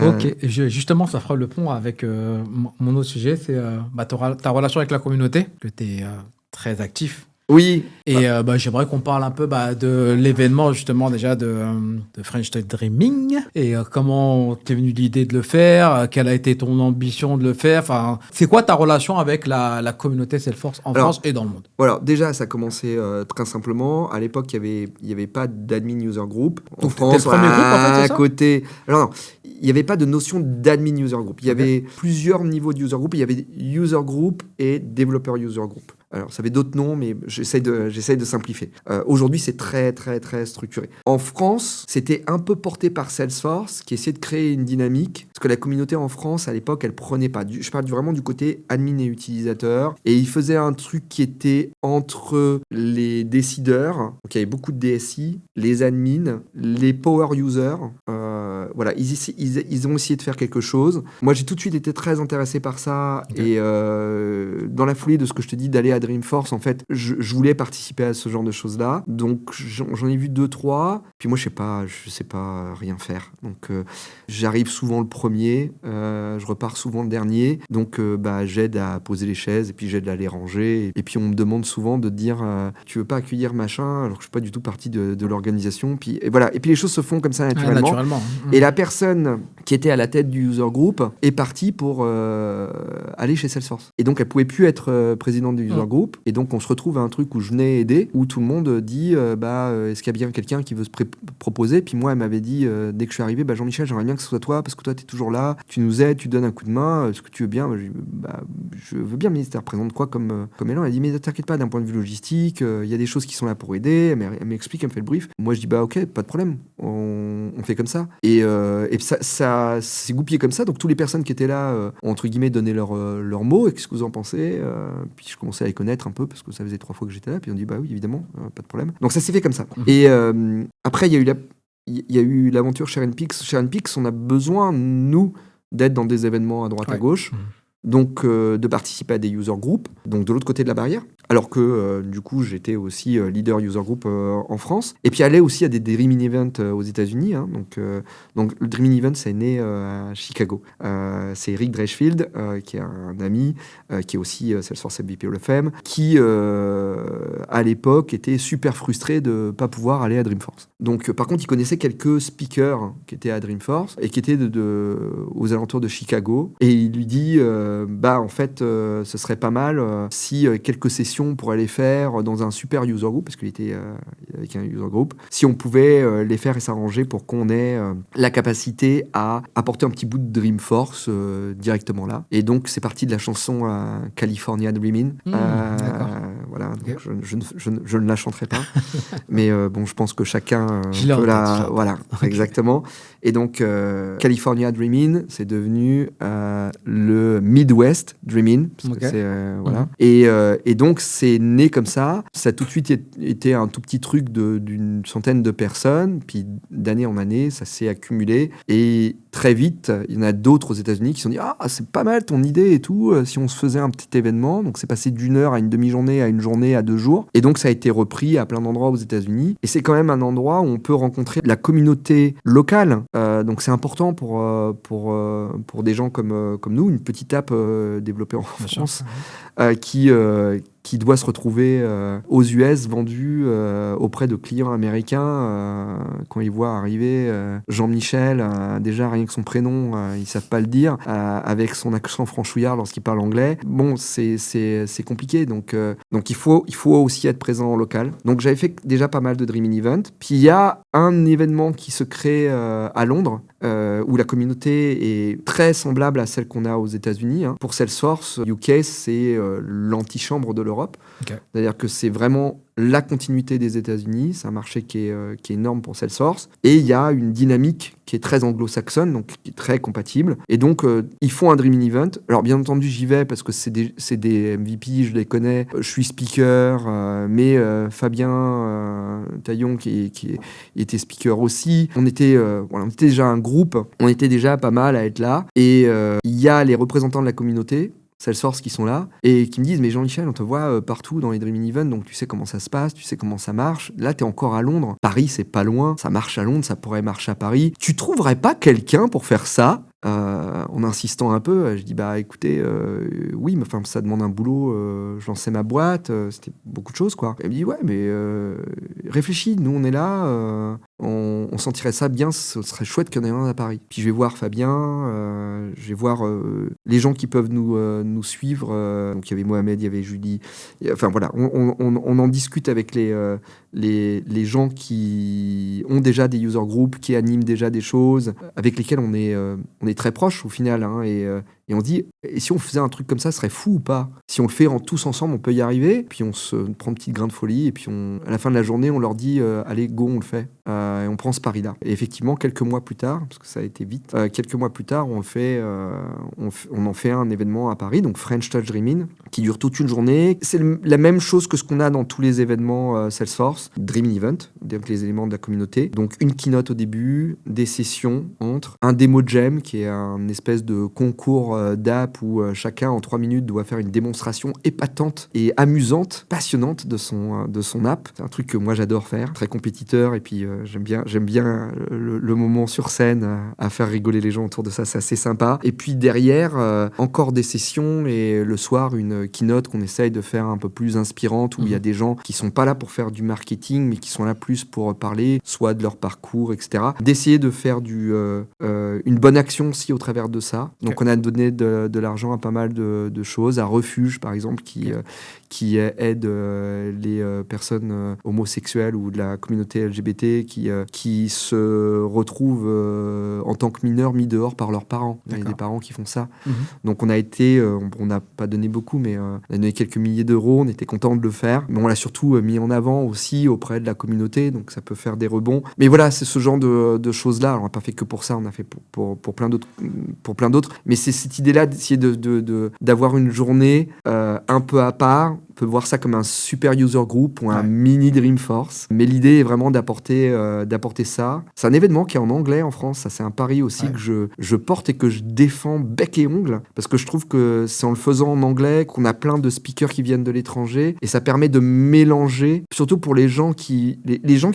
Ok, justement, ça fera le pont avec mon autre sujet, c'est ta relation avec la communauté, que tu es très actif Oui. Et j'aimerais qu'on parle un peu de l'événement justement déjà de French Tech Dreaming et comment t'es venu l'idée de le faire, quelle a été ton ambition de le faire. Enfin, c'est quoi ta relation avec la communauté Salesforce en France et dans le monde? Voilà, déjà ça a commencé très simplement. À l'époque, il y avait pas d'admin user group en Donc, France. t'es le premier groupe, en fait, c'est ça? À côté. Alors non, il n'y avait pas de notion d'admin user group. Il y avait plusieurs niveaux de user group. Il y avait user group et developer user group. Alors, ça avait d'autres noms, mais j'essaye de simplifier. Aujourd'hui, c'est très, très, très structuré. En France, c'était un peu porté par Salesforce, qui essayait de créer une dynamique, parce que la communauté en France, à l'époque, elle prenait pas. Je parle vraiment du côté admin et utilisateur, et il faisait un truc qui était entre les décideurs, donc il y avait beaucoup de DSI, les admins, les power users. Voilà, ils ont essayé de faire quelque chose. Moi, j'ai tout de suite été très intéressé par ça, et dans la foulée de ce que je te dis d'aller à Dreamforce, en fait, je voulais participer à ce genre de choses-là. Donc, j'en ai vu 2-3. Puis moi, je sais pas rien faire. Donc, j'arrive souvent le premier, je repars souvent le dernier. Donc, j'aide à poser les chaises et puis j'aide à les ranger. Et puis, on me demande souvent de dire tu veux pas accueillir machin, alors que je suis pas du tout partie de l'organisation. Puis, et voilà. Et puis, les choses se font comme ça naturellement. Et la personne qui était à la tête du user group est partie pour aller chez Salesforce. Et donc, elle pouvait plus être présidente du user group. Et donc, on se retrouve à un truc où je venais aider, où tout le monde dit est-ce qu'il y a bien quelqu'un qui veut se proposer? Puis moi, elle m'avait dit, dès que je suis arrivé, Jean-Michel, j'aimerais bien que ce soit toi, parce que toi, tu es toujours là, tu nous aides, tu donnes un coup de main, est-ce que tu veux bien? Je veux bien, mais ça représente quoi comme élan? Elle dit, mais t'inquiète pas, d'un point de vue logistique, il y a des choses qui sont là pour aider. Elle m'explique, elle me fait le brief. Moi, je dis, ok, pas de problème, on fait comme ça. Et ça s'est goupillé comme ça. Donc, toutes les personnes qui étaient là, ont, entre guillemets, donné leur mot. Et qu'est-ce que vous en pensez? Puis je commençais à les connaître un peu, parce que ça faisait 3 fois que j'étais là. Puis on dit, oui, évidemment, pas de problème. Donc, ça s'est fait comme ça. Et après, il y a eu l'aventure Share and Pix. Share and Pix, on a besoin, nous, d'être dans des événements à droite, à gauche. Donc, de participer à des user groups, donc de l'autre côté de la barrière. Alors que, du coup, j'étais aussi leader user group en France. Et puis, aller aussi à des Dreaming Events aux États-Unis. Hein. Donc, le Dreaming Event, c'est né à Chicago. C'est Eric Dreschfield, qui est un ami, qui est aussi Salesforce MVP Hall of Fame, qui, à l'époque, était super frustré de ne pas pouvoir aller à Dreamforce. Donc, par contre, il connaissait quelques speakers qui étaient à Dreamforce et qui étaient aux alentours de Chicago. Et il lui dit... en fait, ce serait pas mal si quelques sessions on pourrait les faire dans un super user group, parce qu'il était avec un user group, si on pouvait les faire et s'arranger pour qu'on ait la capacité à apporter un petit bout de Dreamforce directement là. Et donc, c'est parti de la chanson California Dreamin'. Voilà, donc je ne la chanterai pas. Mais je pense que chacun peut la... Voilà, exactement. Et donc, California Dreamin', c'est devenu le Midwest Dreamin', parce que c'est... voilà. Et donc, c'est né comme ça. Ça a tout de suite été un tout petit truc d'une centaine de personnes. Puis, d'année en année, ça s'est accumulé. Et très vite, il y en a d'autres aux États-Unis qui se sont dit « Ah, c'est pas mal ton idée et tout, si on se faisait un petit événement. » Donc, c'est passé d'1 heure à une demi-journée, à une journée, à 2 jours. Et donc, ça a été repris à plein d'endroits aux États-Unis. Et c'est quand même un endroit où on peut rencontrer la communauté locale. Donc, c'est important pour des gens comme nous, une petite app développée en France, qui doit se retrouver aux US, vendue auprès de clients américains. Quand ils voient arriver Jean-Michel, déjà rien que son prénom, ils savent pas le dire, avec son accent franchouillard lorsqu'il parle anglais. Bon, c'est compliqué. Donc il faut aussi être présent en local. Donc j'avais fait déjà pas mal de Dreaming Event. Puis il y a un événement qui se crée à Londres, où la communauté est très semblable à celle qu'on a aux États-Unis. Hein. Pour Salesforce, UK, c'est l'antichambre de l'Europe. Okay. C'est-à-dire que c'est vraiment la continuité des États-Unis. C'est un marché qui est énorme pour Salesforce. Et il y a une dynamique qui est très anglo-saxonne, donc qui est très compatible. Et donc, ils font un Dreaming Event. Alors, bien entendu, j'y vais parce que c'est des MVP, je les connais. Je suis speaker, mais Fabien Taillon, qui était speaker aussi. On était déjà un groupe. On était déjà pas mal à être là. Et il y a les représentants de la communauté, Salesforce, qui sont là et qui me disent « Mais Jean-Michel, on te voit partout dans les Dreaming Events, donc tu sais comment ça se passe, tu sais comment ça marche. Là, t'es encore à Londres. Paris, c'est pas loin. Ça marche à Londres, ça pourrait marcher à Paris. Tu trouverais pas quelqu'un pour faire ça ?» en insistant un peu. Je dis, bah écoutez, oui, mais ça demande un boulot. Je lançais ma boîte, c'était beaucoup de choses, quoi. Elle me dit, ouais, mais réfléchis, nous on est là, on sentirait ça bien, ce serait chouette qu'il y en ait un à Paris. Puis je vais voir Fabien, je vais voir les gens qui peuvent nous suivre. Donc il y avait Mohamed, il y avait Julie. Enfin voilà, on en discute avec les gens qui ont déjà des user groups, qui animent déjà des choses, avec lesquels on est très proches au final. Hein, et on se dit, et si on faisait un truc comme ça, ce serait fou ou pas? Si on le fait tous ensemble, on peut y arriver. Puis on se prend un petit grain de folie. Et puis à la fin de la journée, on leur dit, allez, go, on le fait. Et on prend ce pari-là. Et effectivement, quelques mois plus tard, parce que ça a été vite, quelques mois plus tard, on en fait un événement à Paris, donc French Touch Dream-In, qui dure toute une journée. C'est la même chose que ce qu'on a dans tous les événements Salesforce. Dream Event, donc les éléments de la communauté. Donc une keynote au début, des sessions entre, un démo jam, qui est un espèce de concours d'app où chacun en 3 minutes doit faire une démonstration épatante et amusante, passionnante de son app. C'est un truc que moi j'adore faire, très compétiteur, et puis j'aime bien le moment sur scène à faire rigoler les gens autour de ça, c'est assez sympa. Et puis derrière, encore des sessions, et le soir une keynote qu'on essaye de faire un peu plus inspirante, où il y a des gens qui sont pas là pour faire du marketing, mais qui sont là plus pour parler soit de leur parcours, etc. D'essayer de faire une bonne action aussi au travers de ça. Donc on a donné de l'argent à pas mal de choses, à Refuge par exemple, qui aide les personnes homosexuelles ou de la communauté LGBT qui se retrouvent en tant que mineurs mis dehors par leurs parents. Il y a des parents qui font ça. Donc on n'a pas donné beaucoup, mais on a donné quelques milliers d'euros, on était content de le faire. Mais on l'a surtout mis en avant aussi auprès de la communauté, donc ça peut faire des rebonds. Mais voilà, c'est ce genre de choses-là. Alors on n'a pas fait que pour ça, on a fait pour plein d'autres. Mais c'est cette idée-là d'essayer d'avoir une journée un peu à part. On peut voir ça comme un super user group ou un mini Dreamforce. Mais l'idée est vraiment d'apporter ça. C'est un événement qui est en anglais en France. Ça, c'est un pari aussi que je porte et que je défends bec et ongle. Parce que je trouve que c'est en le faisant en anglais qu'on a plein de speakers qui viennent de l'étranger. Et ça permet de mélanger, surtout pour les gens qui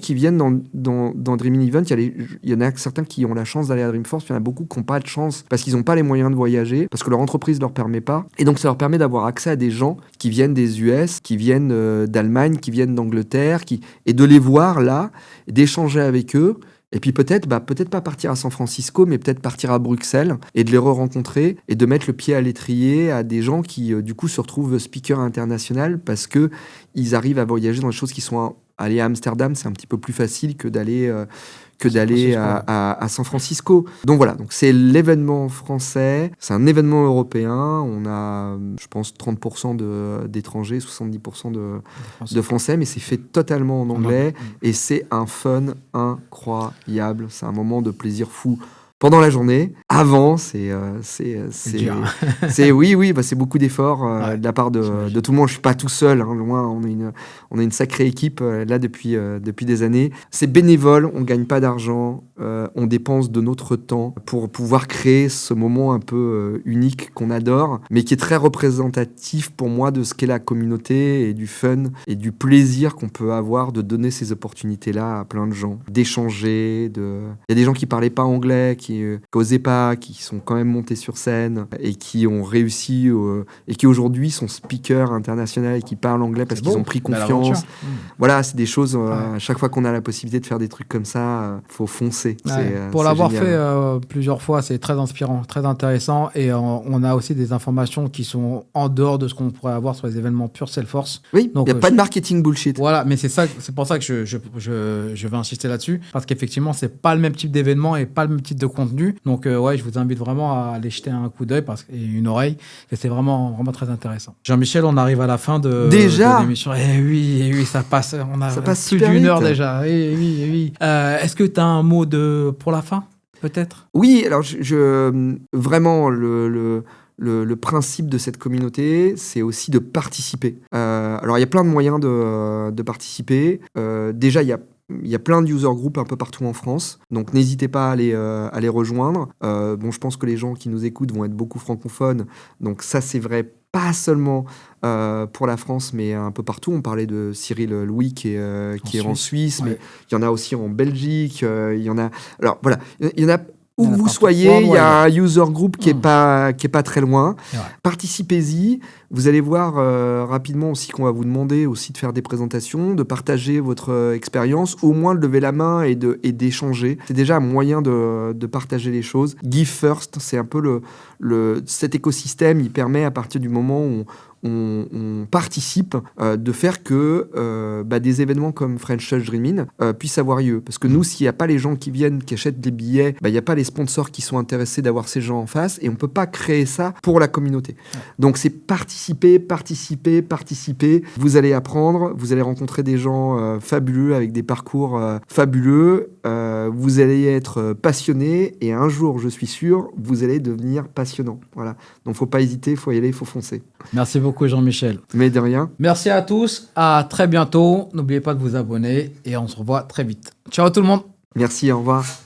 viennent dans Dreaming Event. Il y en a certains qui ont la chance d'aller à Dreamforce. Il y en a beaucoup qui n'ont pas de chance parce qu'ils n'ont pas les moyens de voyager, parce que leur entreprise ne leur permet pas. Et donc, ça leur permet d'avoir accès à des gens qui viennent des US, qui viennent d'Allemagne, qui viennent d'Angleterre, et de les voir là, d'échanger avec eux, et puis peut-être pas partir à San Francisco, mais peut-être partir à Bruxelles, et de les re-rencontrer, et de mettre le pied à l'étrier à des gens qui, du coup, se retrouvent speakers internationaux, parce qu'ils arrivent à voyager dans des choses qui sont... Aller à Amsterdam, c'est un petit peu plus facile que d'aller à San Francisco. Donc voilà, donc c'est l'événement français, c'est un événement européen. On a, je pense, 30% d'étrangers, 70% de Français, mais c'est fait totalement en anglais et c'est un fun incroyable. C'est un moment de plaisir fou. Pendant la journée, avant, c'est beaucoup d'efforts de la part de tout le monde. Je suis pas tout seul, hein, loin. On a une sacrée équipe là depuis des années. C'est bénévole, on gagne pas d'argent, on dépense de notre temps pour pouvoir créer ce moment un peu unique qu'on adore, mais qui est très représentatif pour moi de ce qu'est la communauté et du fun et du plaisir qu'on peut avoir de donner ces opportunités-là à plein de gens, d'échanger. Il y a des gens qui parlaient pas anglais, qui n'osaient pas, qui sont quand même montés sur scène et qui ont réussi et qui aujourd'hui sont speakers internationaux et qui parlent anglais parce qu'ils ont pris confiance. Voilà, c'est des choses, à chaque fois qu'on a la possibilité de faire des trucs comme ça, faut foncer. Pour l'avoir fait plusieurs fois, c'est très inspirant, très intéressant, et on a aussi des informations qui sont en dehors de ce qu'on pourrait avoir sur les événements purs Salesforce. Oui, il n'y a pas de marketing bullshit. Voilà, mais c'est pour ça que je vais insister là-dessus, parce qu'effectivement, c'est pas le même type d'événement et pas le même type de contenu. Donc je vous invite vraiment à aller jeter un coup d'œil et une oreille, et c'est vraiment, vraiment très intéressant. Jean-Michel, on arrive à la fin de l'émission. Eh oui, ça passe plus d'une heure déjà. Oui. Est-ce que tu as un mot pour la fin, peut-être? Oui, alors vraiment, le principe de cette communauté, c'est aussi de participer. Alors, il y a plein de moyens de participer. Déjà, il y a plein de user groups un peu partout en France, donc n'hésitez pas à les rejoindre. Je pense que les gens qui nous écoutent vont être beaucoup francophones, donc ça, c'est vrai pas seulement pour la France, mais un peu partout. On parlait de Cyril Louis qui est en Suisse, mais il y en a aussi en Belgique. Il y en a. Alors voilà, il y en a Où Il y en que a vous partout. soyez, il y a un Worldwide. user group qui est pas très loin. C'est vrai. Participez-y. Vous allez voir rapidement aussi qu'on va vous demander aussi de faire des présentations, de partager votre expérience, au moins de lever la main et d'échanger. C'est déjà un moyen de partager les choses. Give first, c'est un peu cet écosystème, il permet à partir du moment où on participe de faire que des événements comme French Touch Dream In puissent avoir lieu. Parce que nous, s'il n'y a pas les gens qui viennent, qui achètent des billets, il n'y a pas les sponsors qui sont intéressés d'avoir ces gens en face et on ne peut pas créer ça pour la communauté. Donc c'est participer. Vous allez apprendre, vous allez rencontrer des gens fabuleux avec des parcours fabuleux. Vous allez être passionné et un jour, je suis sûr, vous allez devenir passionnant. Voilà. Donc faut pas hésiter, faut y aller, faut foncer. Merci beaucoup, Jean-Michel. Mais de rien. Merci à tous. À très bientôt. N'oubliez pas de vous abonner et on se revoit très vite. Ciao tout le monde. Merci, au revoir.